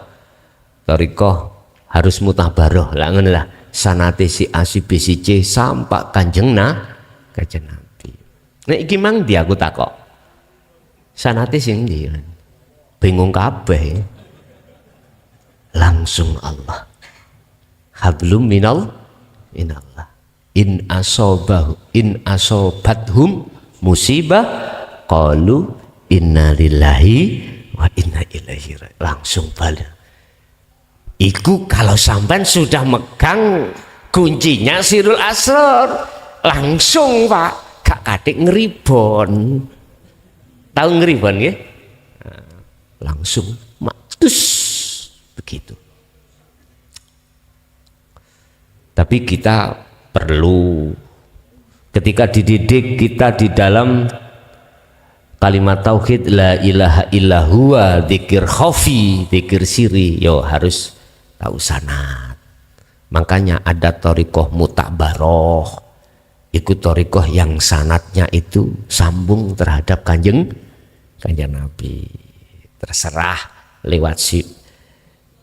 thoriqoh harus mutabaroh lah, ngono lah. Sanate si A si B si C sampai kanjeng Nabi. Nek iki mang dia aku takok. Sanate sing ndi? Bingung kabeh. Langsung Allah. Hablum minallah. In asobathum musibah qalu inna lillahi wa inna ilaihi raji'un. Langsung balik. Iku kalau sampai sudah megang kuncinya Sirul Asrar, langsung Pak, gak katik ngeribon. Tahu ngeribon ya? Langsung matus begitu. Tapi kita perlu ketika dididik kita di dalam kalimat tauhid la ilaha illallah, dzikir khafi, dzikir siri, yo harus tahu sanad. Makanya ada thoriqoh mutabaroh, ikut thoriqoh yang sanadnya itu sambung terhadap kanjeng Nabi. Terserah lewat si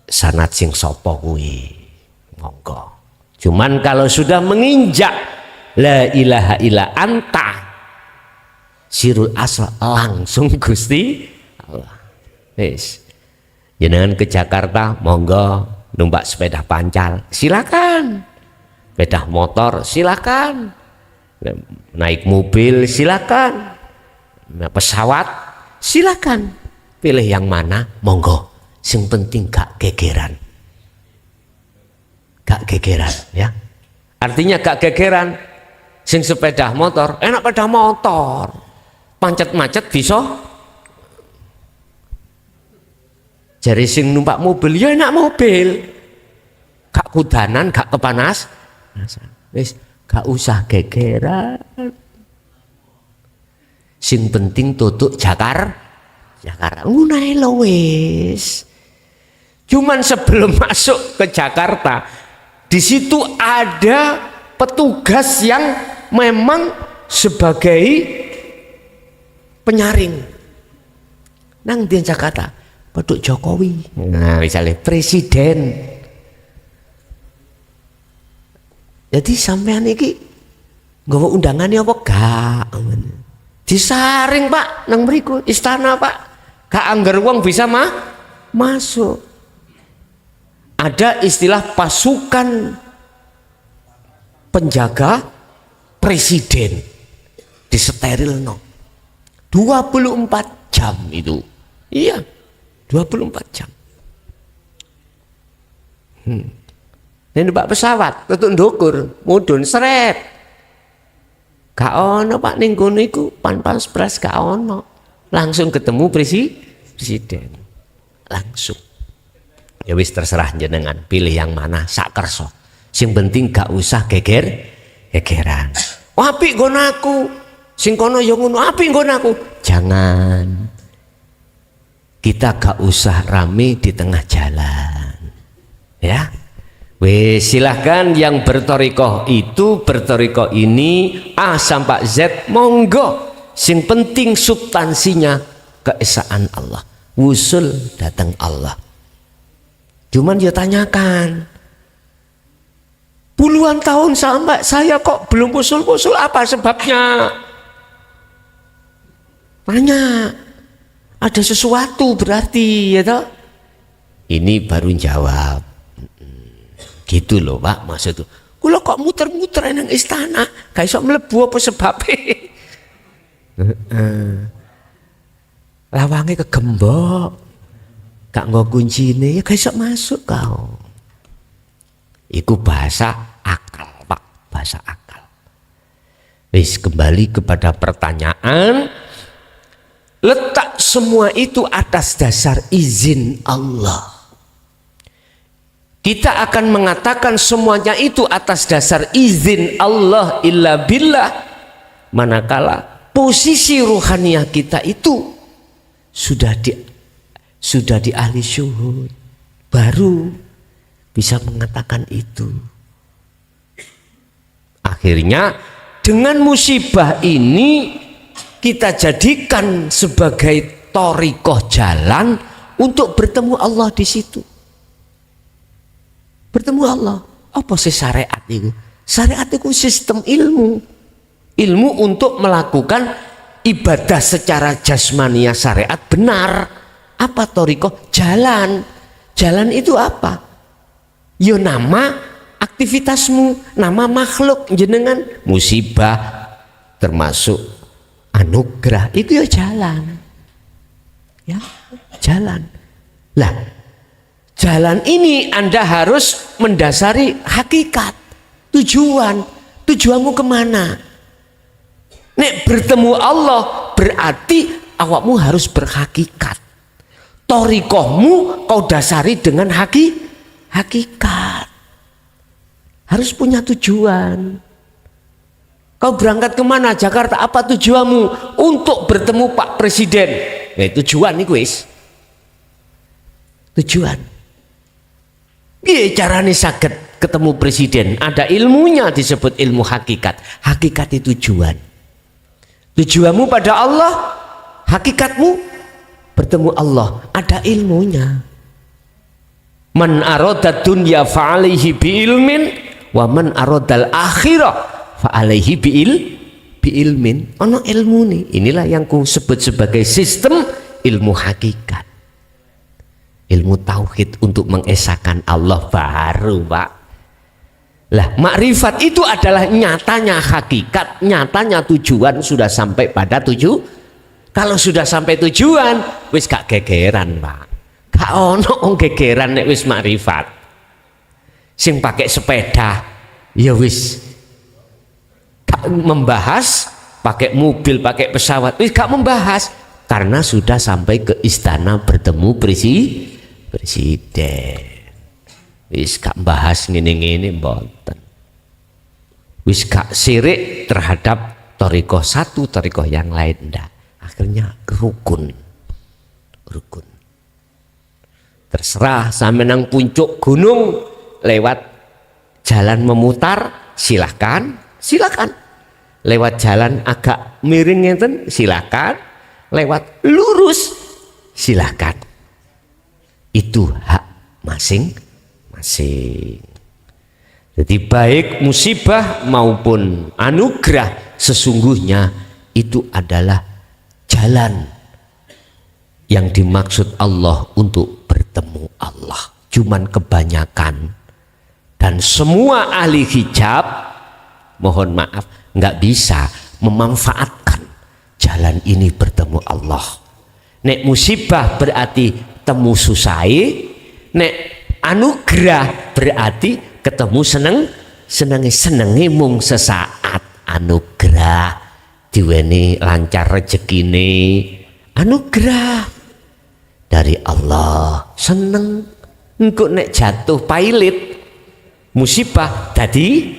sanad sing sapa kuwi, monggo. Cuman kalau sudah menginjak la ilaha illa anta Sirul Asrar langsung Gusti Allah. Wis. Jenengan ke Jakarta monggo, numpak sepeda pancal silakan, sepeda motor silakan, naik mobil silakan, pesawat silakan, pilih yang mana monggo, sing penting gak gegeran, ya. Artinya gak gegeran. Sing sepeda motor enak, sepeda motor macet-macet bisa. Jari sing numpak mobil ya enak mobil, gak kudanan, gak kepanas, wis gak usah gegeran. Sing penting tutuk Jakarta, ngono lho wis. Cuman sebelum masuk ke Jakarta, di situ ada petugas yang memang sebagai penyaring. Nang di Jakarta Peduk Jokowi, nah misalnya presiden, Jadi sampean iki nggawa undangane apa gak? Disaring Pak nang mriku istana Pak. Gak angger wong bisa masuk. Ada istilah pasukan penjaga presiden, disteril no 24 jam itu. Iya 24 jam. Ini Pak pesawat tutuk ndukur mudhun sret. Gak ono Pak ning kono iku Paspres gak ono. Langsung ketemu presiden. Langsung. Ya wis terserah jenengan pilih yang mana sak kersa. Sing penting gak usah gegeran. Oh, apik nggon aku. Sing kono ya ngono, apik nggon aku. Jangan. Kita gak usah rame di tengah jalan. Ya. Wes silahkan yang bertorikoh itu bertorikoh ini A sampai Z monggo. Sing penting substansinya keesaan Allah. Wusul datang Allah. Cuman dia tanyakan. Puluhan tahun sampai saya kok belum usul-usul, apa sebabnya? Tanya. Ada sesuatu berarti ya toh? Ini baru jawab. Gitu loh Pak maksud itu. Kula kok muter-muter nang istana, gak iso mlebu apa sebabnya? Lawange kegembok. Gak nggo kuncine ya gak iso masuk kau. Iku bahasa akal Pak, bahasa akal. Wis kembali kepada pertanyaan, letak semua itu atas dasar izin Allah. Kita akan mengatakan semuanya itu atas dasar izin Allah illa billah, manakala posisi ruhaniyah kita itu sudah di ahli syuhud, baru bisa mengatakan itu. Akhirnya dengan musibah ini kita jadikan sebagai thariqah jalan untuk bertemu Allah di situ. Bertemu Allah. Apa sih syariat itu? Syariat itu sistem ilmu. Ilmu untuk melakukan ibadah secara jasmania syariat benar. Apa thariqah? Jalan. Jalan itu apa? Yo nama aktivitasmu, nama makhluk jenengan, musibah termasuk anugerah itu ya jalan. Ya, jalan. Lah, jalan ini Anda harus mendasari hakikat, tujuan. Tujuanmu kemana? Nek bertemu Allah berarti awakmu harus berhakikat. Thariqahmu kau dasari dengan hakikat. Harus punya tujuan. Kau berangkat kemana? Jakarta. Apa tujuanmu? Untuk bertemu Pak Presiden. Ya, tujuan nih guys. Tujuan. Piye carane saged ketemu presiden? Ada ilmunya disebut ilmu hakikat. Hakikat itu tujuan. Tujuanmu pada Allah, hakikatmu bertemu Allah. Ada ilmunya. Man arada dunya fa'alaihi biilmin wa man aradal akhirah fa'alaihi biilmin. Ono ilmu nih. Inilah yang ku sebut sebagai sistem ilmu hakikat. Ilmu tauhid untuk mengesahkan Allah baru Pak. Lah makrifat itu adalah nyatanya hakikat, nyatanya tujuan sudah sampai pada Kalau sudah sampai tujuan wis gak gegeran Pak. Gak ono gegeran nek wis makrifat. Sing pakai sepeda ya wis gak membahas, pakai mobil, pakai pesawat wis gak membahas karena sudah sampai ke istana bertemu presiden. Wis gak bahas ngene-ngene mboten. Wis gak sirik terhadap thariqah satu, thariqah yang lain ndak. Akhirnya rukun. Terserah sampe nang puncuk gunung lewat jalan memutar silakan. Lewat jalan agak miring ngeten silakan. Lewat lurus silakan. Itu hak masing-masing. Jadi baik musibah maupun anugerah sesungguhnya itu adalah jalan yang dimaksud Allah untuk bertemu Allah. Cuman kebanyakan dan semua ahli hijab, mohon maaf, nggak bisa memanfaatkan jalan ini bertemu Allah. Nek musibah berarti temu susai, nek anugerah berarti ketemu senengi mung sesaat. Anugerah diweni lancar rezekine, anugerah dari Allah, seneng. Engko nek jatuh pailit musibah tadi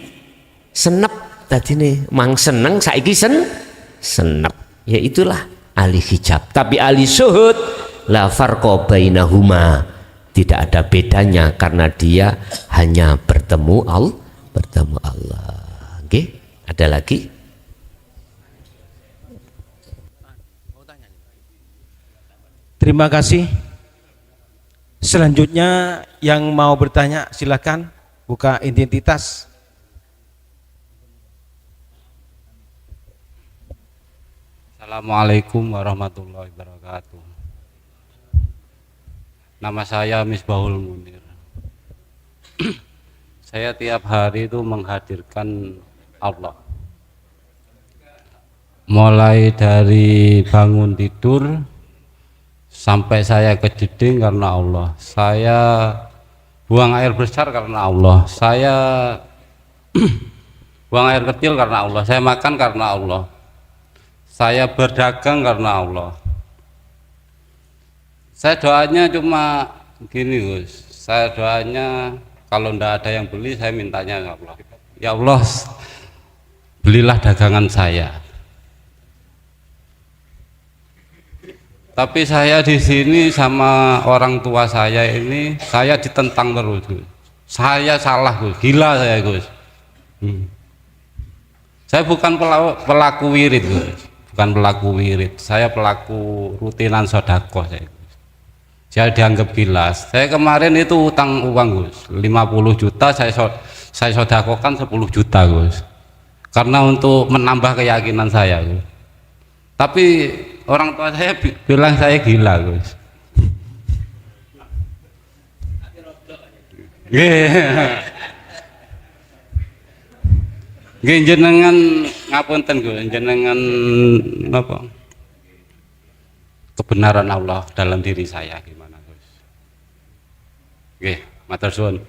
senep, tadi nih mang seneng saiki senep, ya itulah ahli hijab. Tapi ahli syuhud la farqa bainahuma, tidak ada bedanya karena dia hanya bertemu Allah. Oke, ada lagi? Terima kasih. Selanjutnya yang mau bertanya silakan buka identitas. Assalamualaikum warahmatullahi wabarakatuh. Nama saya Misbahul Munir. Saya tiap hari itu menghadirkan Allah. Mulai dari bangun tidur sampai saya kejeding karena Allah. Saya buang air besar karena Allah. Saya buang air kecil karena Allah. Saya makan karena Allah. Saya berdagang karena Allah. Saya doanya cuma gini Gus, saya doanya kalau ndak ada yang beli saya mintanya ya Allah, ya Allah belilah dagangan saya. Tapi saya di sini sama orang tua saya ini saya ditentang terus Gus. Saya salah Gus, gila saya Gus. Saya bukan pelaku wirid Gus, bukan pelaku wirid, saya pelaku rutinan sodako saya. Saya dianggap gila. Saya kemarin itu utang uang Gus, 50 juta saya sodakokan 10 juta Gus. Karena untuk menambah keyakinan saya Gus. Tapi orang tua saya bilang saya gila Gus. Nggih jenengan ngapunten Gus, jenengan apa? Kebenaran Allah dalam diri saya gimana Gus? Oke, matur suwun.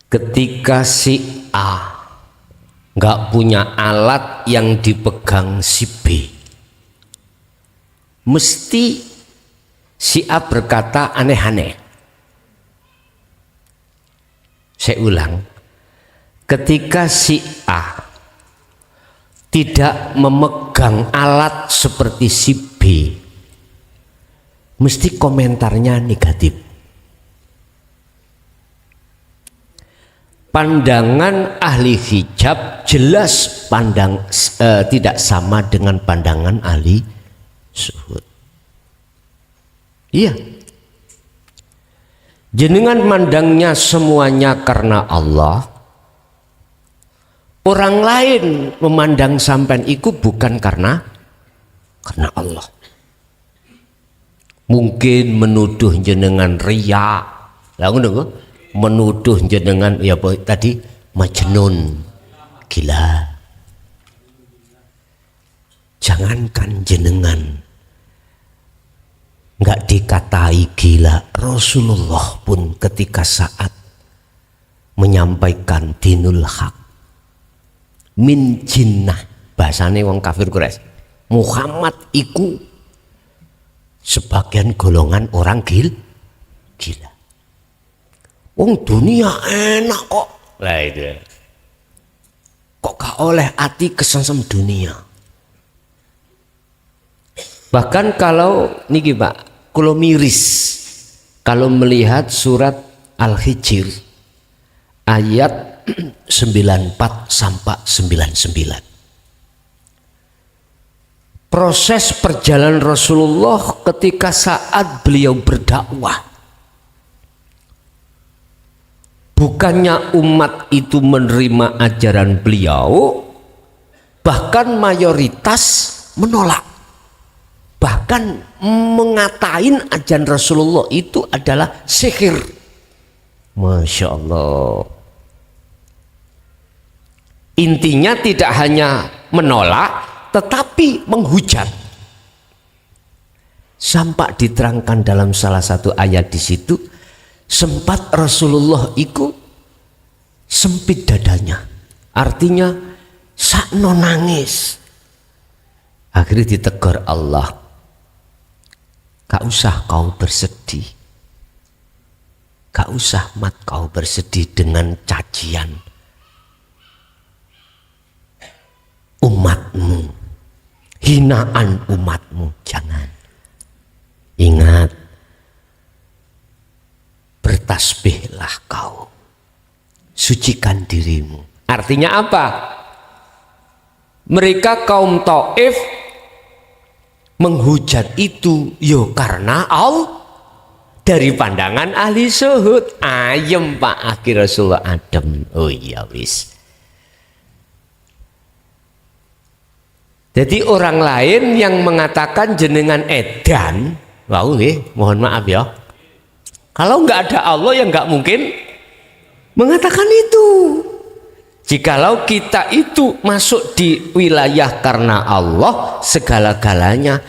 Ketika si A nggak punya alat yang dipegang si B, mesti si A berkata aneh-aneh. Saya ulang, ketika si A tidak memegang alat seperti si B, mesti komentarnya negatif. Pandangan ahli hijab jelas tidak sama dengan pandangan ahli syuhud. Iya, jenengan mandangnya semuanya karena Allah. Orang lain memandang sampean iku bukan karena Allah. Mungkin menuduh jenengan riya, menuduh jenengan ya tadi majnun, gila. Jangankan jenengan nggak dikatai gila, Rasulullah pun ketika saat menyampaikan dinul haq min jinnah, bahasane wong kafir Quraisy, Muhammad iku sebagian golongan orang gila. Wong dunia enak kok, lah itu kok gak oleh hati kesengsem dunia. Bahkan kalau niki Pak, kalau miris kalau melihat surat Al-Hijr ayat 94 sampai 99. Proses perjalanan Rasulullah ketika saat beliau berdakwah Bukannya umat itu menerima ajaran beliau, bahkan mayoritas menolak, bahkan mengatain ajaran Rasulullah itu adalah sihir. Masya Allah. Intinya tidak hanya menolak, tetapi menghujat. Sampai diterangkan dalam salah satu ayat di situ, sempat Rasulullah itu sempit dadanya, artinya sakno nangis. Akhirnya ditegur Allah, gak usah kau bersedih, gak usah mat kau bersedih dengan cacian umatmu, hinaan umatmu. Jangan. Ingat, bertasbihlah kau, sucikan dirimu. Artinya apa? Mereka kaum Taif menghujat itu yo karena dari pandangan ahli zuhud. Ayem Pak, akhir Rasulullah adem. Oh iya wis. Jadi orang lain yang mengatakan jenengan edan, wow, mohon maaf ya. Kalau nggak ada Allah ya nggak mungkin mengatakan itu. Jikalau kita itu masuk di wilayah karena Allah, segala-galanya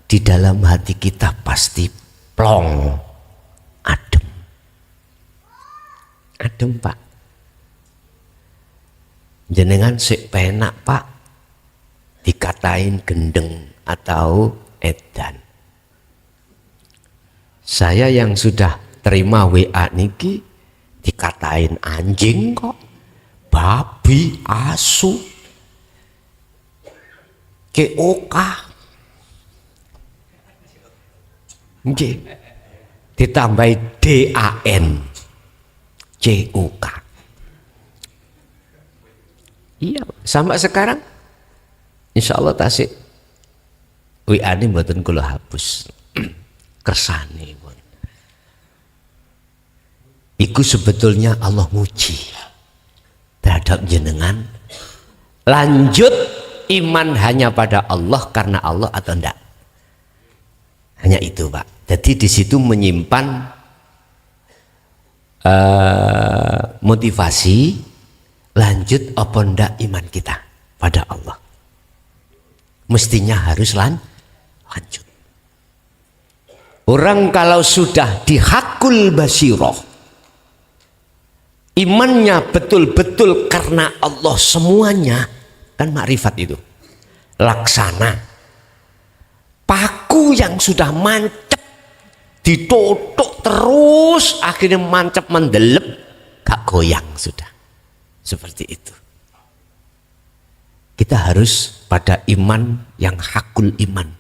di dalam hati kita pasti plong, adem. Adem Pak. Jenengan sik penak Pak, dikatain gendeng atau edan. Saya yang sudah terima WA niki dikatain anjing kok, babi, asu, keoka, ditambahi DAN, COK. Iya, sampai sekarang insya Allah tasik WA ini mboten kula hapus. Kersane pun. Iku sebetulnya Allah muji terhadap jenengan. Lanjut iman hanya pada Allah karena Allah atau enggak? Hanya itu Pak. Jadi di situ menyimpan motivasi lanjut apa enggak iman kita pada Allah. Mestinya harus lanjut. Orang kalau sudah dihakul basiroh, imannya betul-betul karena Allah semuanya, kan makrifat itu laksana. Paku yang sudah mancep ditotok terus akhirnya mancep mendelep gak goyang sudah, seperti itu. Kita harus pada iman yang hakul iman.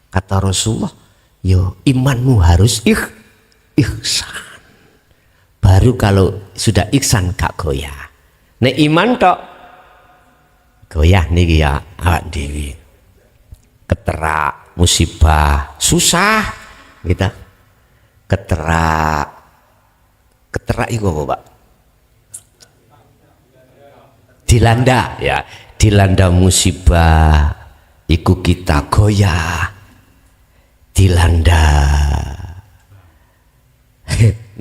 Kata Rasulullah, yo imanmu harus ihsan. Baru kalau sudah ihsan gak goyah. Nek iman tok goyah niki ya awak dhewe. Keterak musibah susah kita. Keterak iku apa Pak? Dilanda ya. Dilanda musibah iku kita goyah, dilanda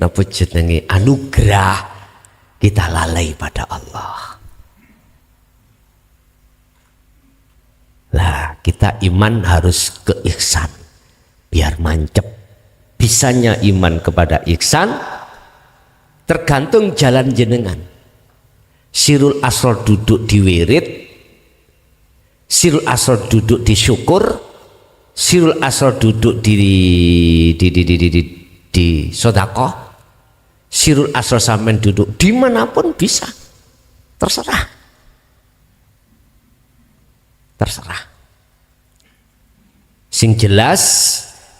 napa jenenge anugerah kita lalai pada Allah. Lah kita iman harus ke ihsan biar mancep. Bisanya iman kepada ihsan tergantung jalan jenengan. Sirul asrar duduk di wirid, sirul asrar duduk di syukur, sirul asrar duduk di sedekah, sirul asrar sampean duduk dimanapun bisa, terserah. Sing jelas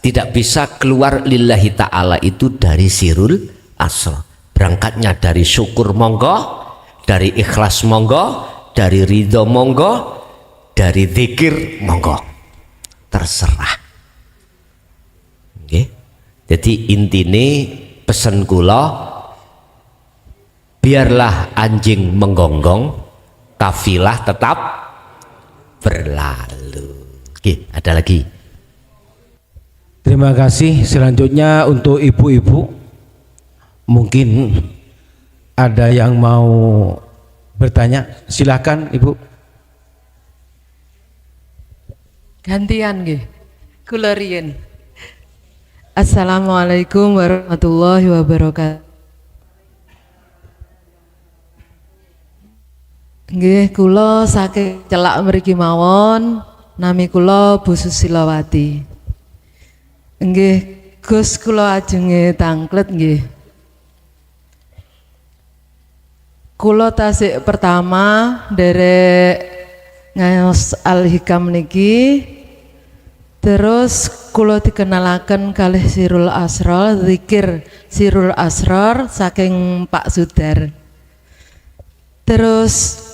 tidak bisa keluar lillahi ta'ala itu dari sirul asrar. Berangkatnya dari syukur monggo, dari ikhlas monggo, dari ridho monggo, dari zikir monggo, terserah. Oke. Jadi intine pesen kula biarlah anjing menggonggong, kafilah tetap berlalu. Oke, ada lagi. Terima kasih. Selanjutnya untuk ibu-ibu, mungkin ada yang mau bertanya, silakan Ibu. Gantian nggih. Kula riyen. Assalamualaikum warahmatullahi wabarakatuh. Nggih, kula saking celak mriki mawon, nami kula Bu Susilawati. Nggih, Gus kula ajenge tangklet nggih. Kula tasik pertama derek ngaos Al-Hikam niki, terus kula dikenalaken kalih Sirul Asrar, zikir Sirul Asrar saking Pak Sudar. Terus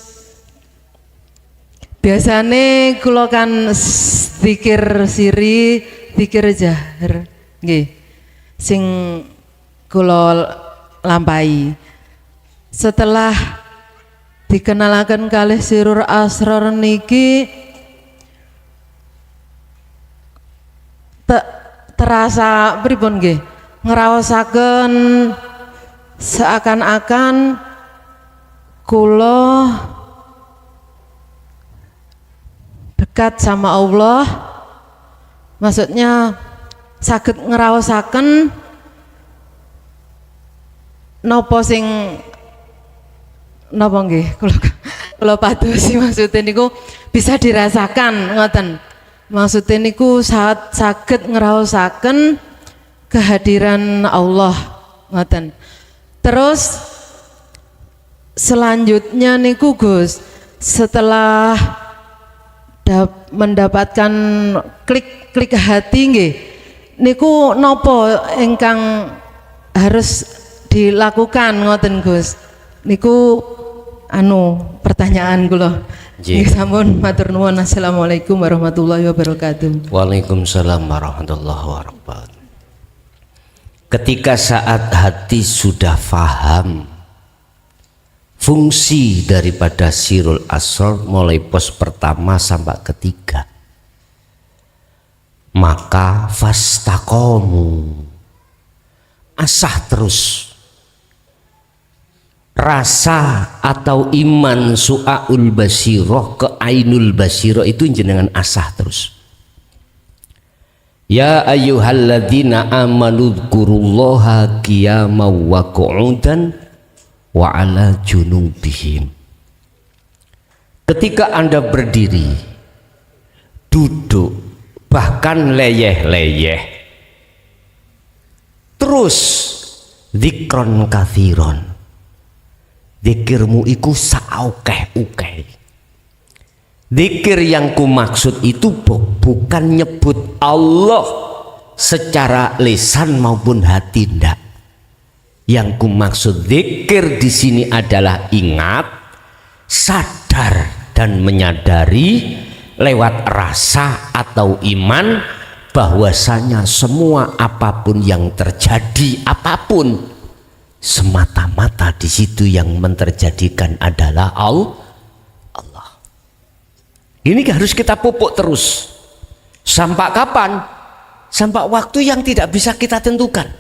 biasane kula kan zikir siri, zikir jahar nggih sing kula lampahi. Setelah dikenalaken kalih Sirul Asrar niki terasa pripun nggih, ngraosaken seakan-akan kula dekat sama Allah, maksudnya saged ngraosaken napa sing napa nggih kula padosi maksudnya niku bisa dirasakan ngoten. Maksudnya niku saat saged ngraosaken kehadiran Allah ngoten. Terus selanjutnya niku Gus, setelah mendapatkan klik hati nggih niku napa ingkang harus dilakukan ngoten Gus? Niku pertanyaan kula. Nggih sampun matur nuwun. Assalamualaikum warahmatullahi wabarakatuh. Waalaikumsalam warahmatullahi wabarakatuh. Ketika saat hati sudah faham fungsi daripada Sirul Asrar mulai pos pertama sampai ketiga, maka fastaqomu, asah terus rasa atau iman su'aul basiroh ke ainul basiroh itu jenengan asah terus. Ya ayyuhalladzina amanu dzkurullaha qiyaman wa qu'udan wa ala junubihim. Ketika Anda berdiri, duduk, bahkan leyeh-leyeh, terus dzikron kathiron, zikirmu iku saukeh-ukeh. Zikir yang ku maksud itu bukan nyebut Allah secara lisan maupun hati, ndak. Yang ku maksud zikir di sini adalah ingat, sadar dan menyadari lewat rasa atau iman bahwasanya semua apapun yang terjadi, apapun, semata-mata di situ yang menterjadikan adalah Allah. Ini harus kita pupuk terus. Sampai kapan? Sampai waktu yang tidak bisa kita tentukan.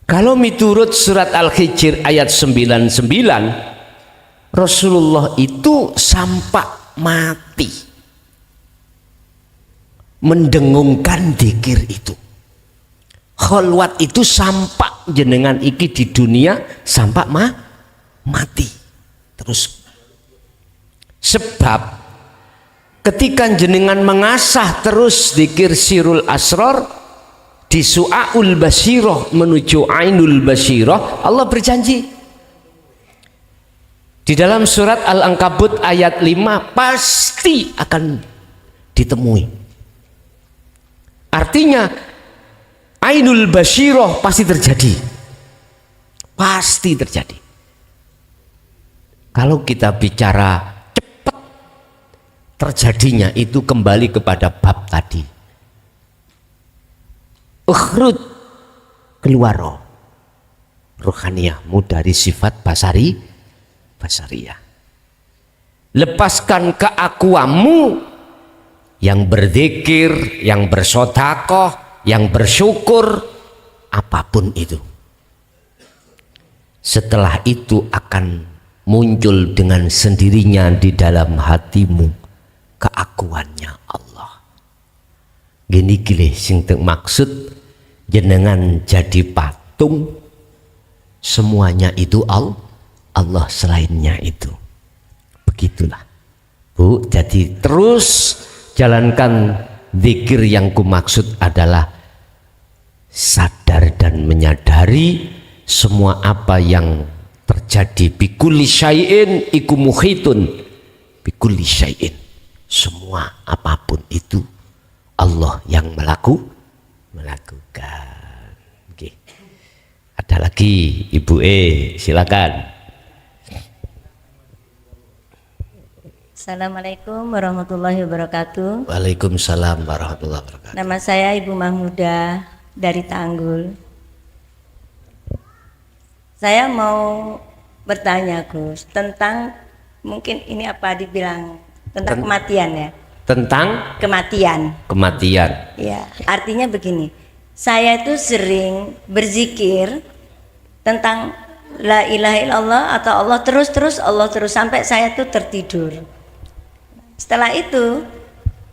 Kalau miturut surat Al-Hijr ayat 99, Rasulullah itu sampai mati mendengungkan dzikir itu. Khalwat itu sampai jenengan iki di dunia sampai mati terus. Sebab ketika jenengan mengasah terus dzikir Sirul Asrar di su'aul basiroh menuju ainul basiroh, Allah berjanji di dalam surat Al-Ankabut ayat 5 pasti akan ditemui. Artinya ainul basiroh pasti terjadi, pasti terjadi. Kalau kita bicara cepat terjadinya, itu kembali kepada bab tadi, ukhrud, keluar, rohaniyahmu dari sifat basariyah. Lepaskan keakuanmu yang berzikir, yang bersedekah, yang bersyukur, apapun itu. Setelah itu akan muncul dengan sendirinya di dalam hatimu keakuannya Allah. Gini gile sing maksud jenengan jadi patung, semuanya itu Allah selainnya itu. Begitulah Bu, jadi terus jalankan zikir yang kumaksud adalah sadar dan menyadari semua apa yang terjadi, bikulli syai'in iku muhitun bikulli syai'in, semua apapun itu Allah yang melakukan. Oke. Ada lagi Ibu silakan. Assalamualaikum warahmatullahi wabarakatuh. Waalaikumsalam warahmatullahi wabarakatuh. Nama saya Ibu Mahmuda dari Tanggul. Saya mau bertanya Gus tentang, mungkin ini apa dibilang tentang kematian ya? Tentang kematian. Ya, artinya begini. Saya itu sering berzikir tentang la ilaha illallah atau Allah terus sampai saya tuh tertidur. Setelah itu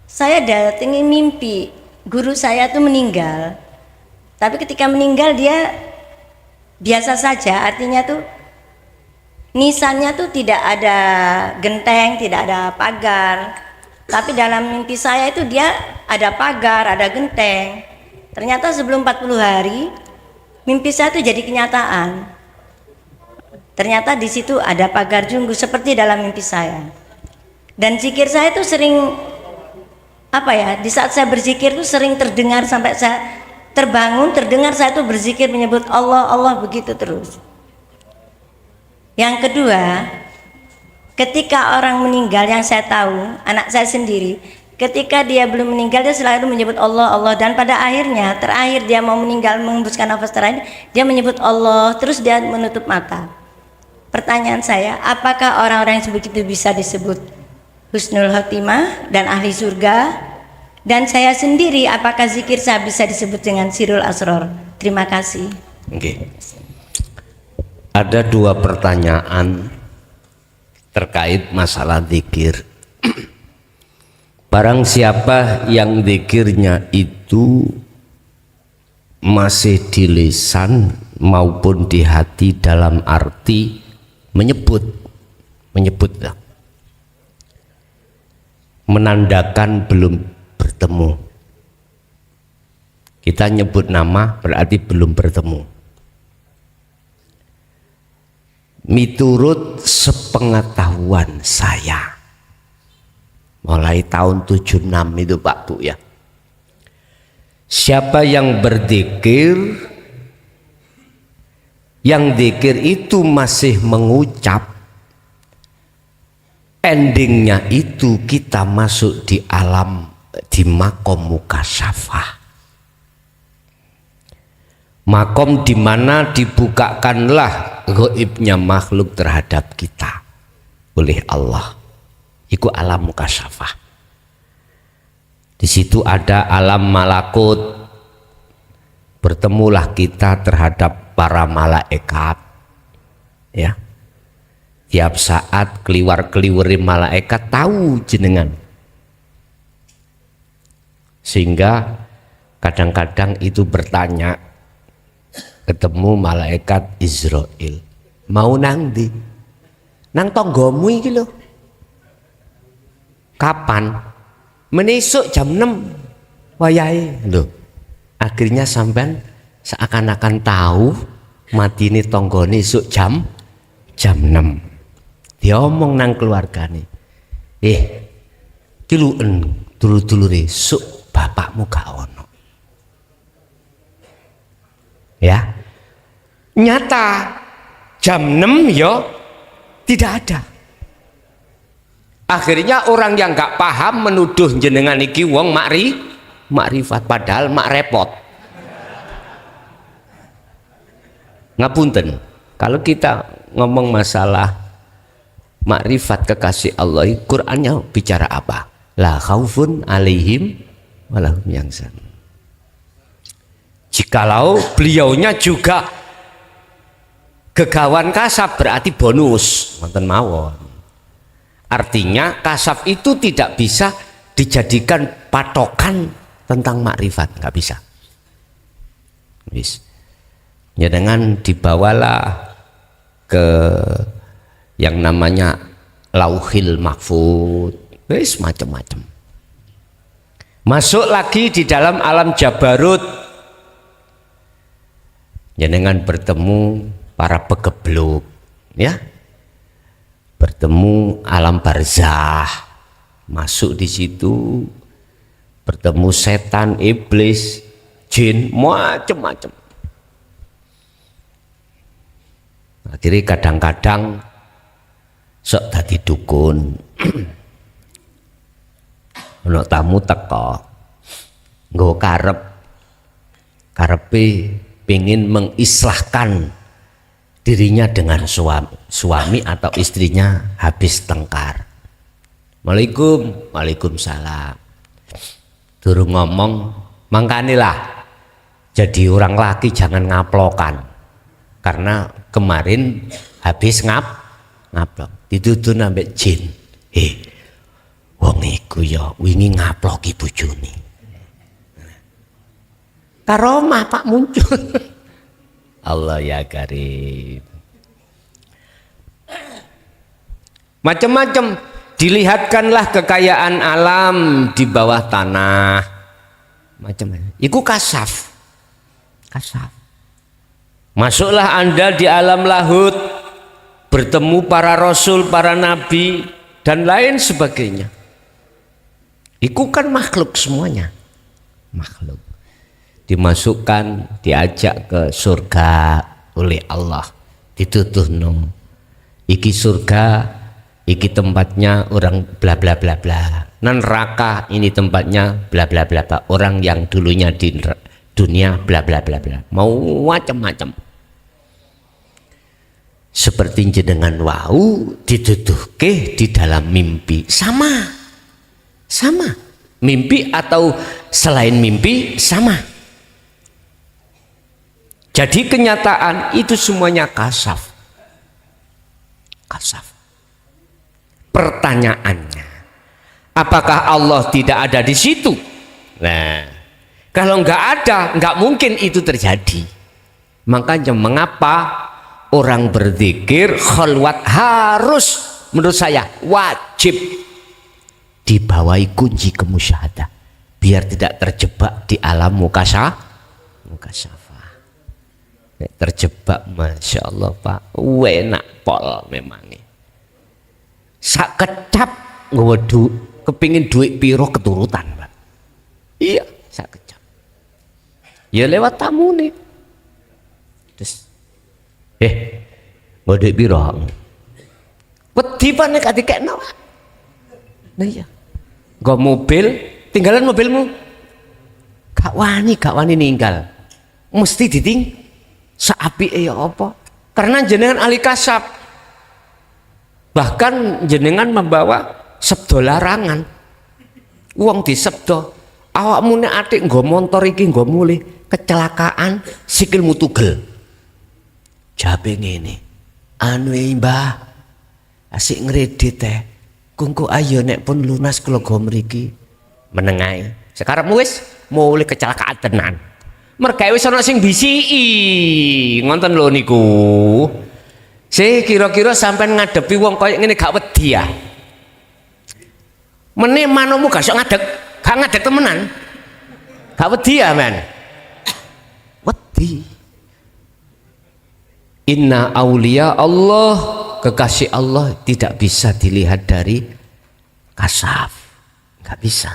saya datangi mimpi guru saya tuh meninggal. Tapi ketika meninggal dia biasa saja, artinya tuh nisannya tuh tidak ada genteng, tidak ada pagar. Tapi dalam mimpi saya itu dia ada pagar, ada genteng. Ternyata sebelum 40 hari mimpi saya itu jadi kenyataan. Ternyata di situ ada pagar junggu seperti dalam mimpi saya. Dan zikir saya itu sering di saat saya berzikir itu sering terdengar sampai saya terbangun, terdengar saya itu berzikir menyebut Allah, Allah begitu terus. Yang kedua, ketika orang meninggal yang saya tahu, anak saya sendiri, ketika dia belum meninggal dia selalu menyebut Allah, Allah, dan pada akhirnya terakhir dia mau meninggal menghembuskan nafas terakhir, dia menyebut Allah, terus dia menutup mata. Pertanyaan saya, apakah orang-orang yang begitu bisa disebut husnul khotimah dan ahli surga? Dan saya sendiri, apakah zikir saya bisa disebut dengan sirul asror? Terima kasih. Oke. Ada dua pertanyaan terkait masalah zikir. Barang siapa yang zikirnya itu masih di lisan maupun di hati dalam arti menyebut menandakan belum bertemu. Kita nyebut nama berarti belum bertemu. Miturut sepengetahuan saya, mulai tahun 76 itu Pak Bu ya, siapa yang berzikir, yang zikir itu masih mengucap, endingnya itu kita masuk di alam, di makom mukasyafah, makom di mana dibukakanlah gaibnya makhluk terhadap kita oleh Allah. Itu alam mukasyafah. Di situ ada alam malakut, bertemulah kita terhadap para malaikat, ya. Tiap saat keliwar-keliwiri malaikat tahu jenengan, sehingga kadang-kadang itu bertanya, ketemu malaikat Israel, mau nang ndi? Nang tonggomu iki lho. Kapan? Menesuk jam 6 wayahe lho. Akhirnya sampean seakan-akan tahu mati ini tonggone esuk jam 6. Dia omong nang keluargane, kiluen dulu-dulure esuk bapakmu gak ono. Ya, nyata jam 6 ya tidak ada. Akhirnya orang yang gak paham menuduh jenengan iki wong makrifat, padahal mak repot. Ngapunten, kalau kita ngomong masalah makrifat kekasih Allah, Qur'annya bicara apa? La khaufun alaihim walahum yahzanun. Jikalau beliaunya juga gegawan kasab berarti bonus, wonten mawon. Artinya kasab itu tidak bisa dijadikan patokan tentang makrifat, nggak bisa. Wis. Ya dengan dibawalah ke yang namanya Lauhil Mahfud, wis macam-macam. Masuk lagi di dalam alam Jabarut, ya dengan bertemu para pegebluk, ya, bertemu alam barzah, masuk di situ, bertemu setan, iblis, jin, macam-macam. Akhirnya kadang-kadang sok dadi dukun. Ono tamu teko nggo karepe pengen mengislahkan dirinya dengan suami atau istrinya habis tengkar. Waalaikumsalam. Waalaikumsalam. Durung ngomong, mangkanilah jadi orang laki jangan ngaplokan. Karena kemarin habis ngaplok dituduh nambah jin. Wong iku ya wingi ngaploki bojone. Karomah Pak muncul. Allah ya karim. Macam-macam dilihatkanlah kekayaan alam di bawah tanah. Macam-macam. Iku kasaf. Kasaf. Masuklah Anda di alam lahut, bertemu para rasul, para nabi, dan lain sebagainya. Itu kan makhluk semuanya. Makhluk. Dimasukkan, diajak ke surga oleh Allah. Dituduh no. Iki surga, iki tempatnya orang bla bla bla bla. Neraka ini tempatnya bla bla bla bla. Orang yang dulunya di dunia bla bla bla bla. Mau macam-macam. Seperti jenengan wau dituduhke di dalam mimpi, sama mimpi atau selain mimpi sama. Jadi kenyataan itu semuanya kasaf. Pertanyaannya, apakah Allah tidak ada di situ? Nah, kalau nggak ada, nggak mungkin itu terjadi. Makanya mengapa orang berzikir khalwat harus, menurut saya wajib dibawahi kunci kemusyahadah biar tidak terjebak di alam mukasyafah. Terjebak, masya Allah Pak, enak pol memangnya. Sak kecap ngewedu kepingin duit piro keturutan Pak. Iya, sak kecap. Ya lewat tamu nih. Terus ngode piro? Wedi pan nek dikekno. Nah iya. Nggo mobil, tinggalan mobilmu. Gak wani ninggal. Mesti diting saapike ya apa? Karena jenengan ahli kasab. Bahkan jenengan membawa sabda larangan. Wong disebda, awakmu nek atik nggo motor iki nggo mulih kecelakaan sikilmu tugel. Jabe ngene, anu Mbah, asik ngredit teh, kungku ayo nek pun lunas kula go mriki menengai. Sekarang wis mulai kecelakaan tenan. Mergawe wis ana sing bisiki, ngonten lho niku. Kira-kira sampean ngadepi wong koyo ngene gak wedi ya. Meneh manomu gak sok ngadeg, gak ngadeg temenan. Gak wedi ya, men. Wedi. Inna aulia Allah, kekasih Allah tidak bisa dilihat dari kasaf, nggak bisa.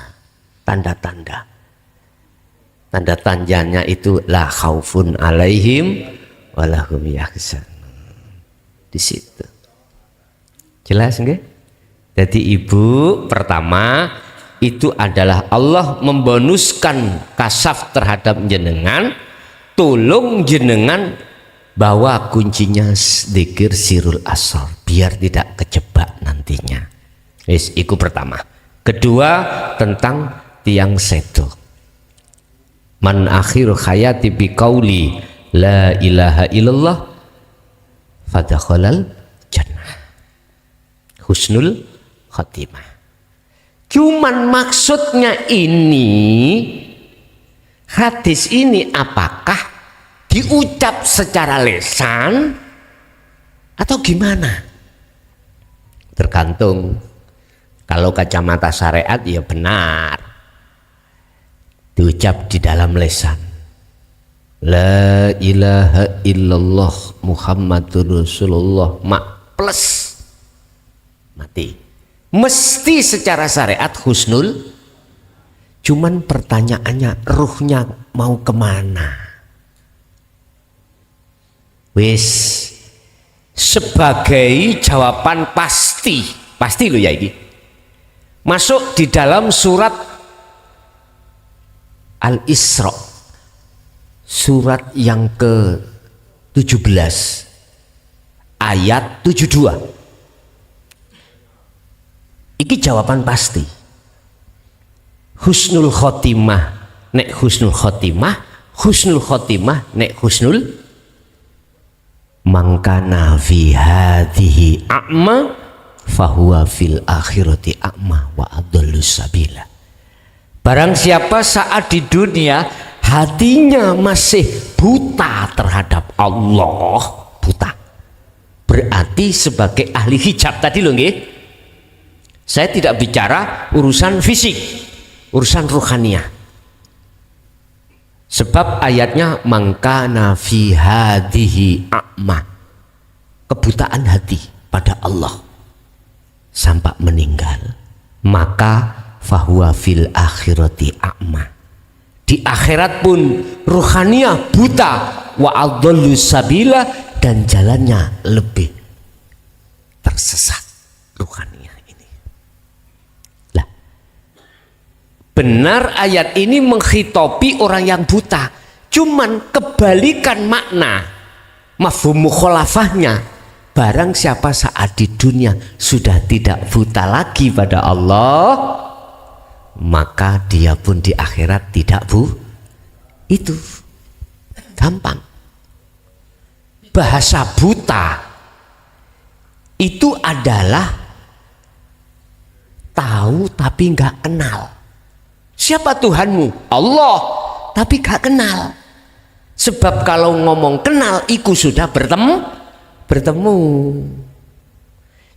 Tanda-tanda, tanda-tandanya itu la khaufun alaihim walahum yahzanun. Di situ jelas nggih? Jadi ibu pertama itu adalah Allah membonuskan kasaf terhadap jenengan, tolong jenengan bahwa kuncinya zikir sirul asrar biar tidak kejebak nantinya. Wis iku pertama. Kedua tentang tiang sedo. Man akhir hayati bi qauli la ilaha illallah fadakhalal jannah. Husnul khatimah. Cuman maksudnya ini, hadis ini apakah diucap secara lisan atau gimana? Tergantung. Kalau kacamata syariat ya benar, diucap di dalam lisan. La ilaha illallah Muhammadur Rasulullah mak plus mati. Mesti secara syariat husnul. Cuman pertanyaannya ruhnya mau kemana? Wis sebagai jawaban pasti lo ya ini masuk di dalam surat Al-Isra, surat yang ke-17 ayat 72. Iki jawaban pasti. Husnul khotimah nek husnul khotimah, husnul khotimah nek husnul. Mangkana fi hadhihi a'ma fahuwa fil akhirati a'ma wa adallu sabila. Barang siapa saat di dunia hatinya masih buta terhadap Allah, buta, berarti sebagai ahli hijab tadi loh nggih. Saya tidak bicara urusan fisik, urusan ruhaniyah. Sebab ayatnya mangkana fi hadhihi a'ma, kebutaan hati pada Allah sampai meninggal, maka fahuwa fil akhirati a'ma, di akhirat pun ruhaniyah buta, wa adallu sabila, dan jalannya lebih tersesat ruhaniyah. Benar ayat ini menghitopi orang yang buta, cuman kebalikan makna mafhum mukhalafahnya. Barang siapa saat di dunia sudah tidak buta lagi pada Allah, maka dia pun di akhirat tidak itu gampang. Bahasa buta itu adalah tahu tapi nggak kenal. Siapa Tuhanmu? Allah, tapi gak kenal. Sebab kalau ngomong kenal, iku sudah bertemu.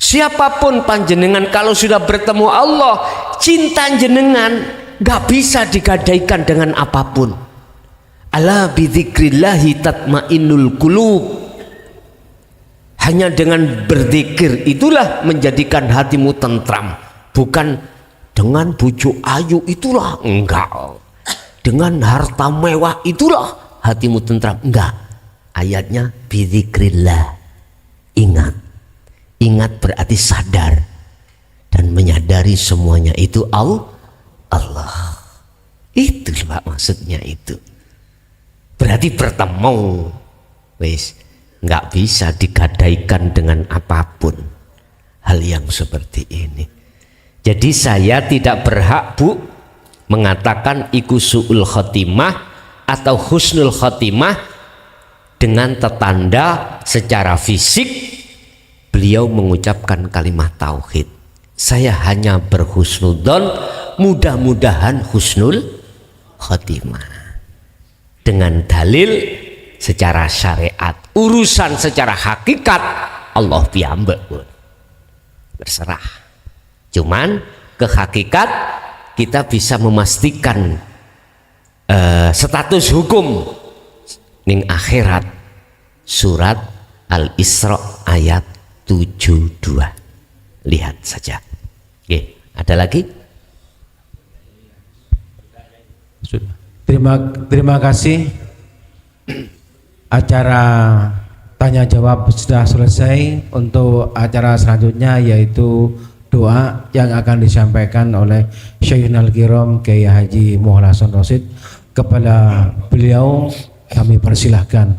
Siapapun panjenengan kalau sudah bertemu Allah, cinta jenengan gak bisa digadaikan dengan apapun. Ala bidzikrillahi tatmainnul qulub. Hanya dengan berzikir itulah menjadikan hatimu tentram, bukan dengan bujuk ayu itulah, enggak. Dengan harta mewah itulah hatimu tentram, enggak. Ayatnya bidzikrillah, ingat. Ingat berarti sadar dan menyadari semuanya itu Allah. Itu Pak maksudnya itu. Berarti bertemu. Wis, enggak bisa digadaikan dengan apapun hal yang seperti ini. Jadi saya tidak berhak Bu mengatakan iku su'ul khotimah atau husnul khotimah dengan tertanda secara fisik beliau mengucapkan kalimat tauhid. Saya hanya berhusnudzon, mudah-mudahan husnul khotimah dengan dalil secara syariat. Urusan secara hakikat Allah piyambak Bu, terserah. Cuman ke hakikat kita bisa memastikan status hukum ning akhirat. Surat Al-Isra ayat 72. Lihat saja. Oke, ada lagi? Sudah. Terima kasih. Acara tanya jawab sudah selesai. Untuk acara selanjutnya yaitu doa yang akan disampaikan oleh Syekhul Kiram Kiai Haji Muhammad Hasan Rasyid. Kepada beliau kami persilahkan.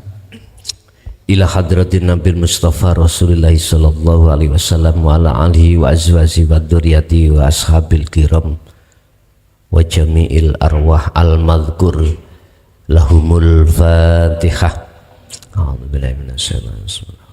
ila hadratin Nabil Mustafa Rasulullah sallallahu alaihi wasallam wa ala alihi wa azwaji wa dzurriyyati wa ashabil kiram wa jami'il arwah al madhkur lahumul fatihah. A'udzu billahi minasyaitonir rajim.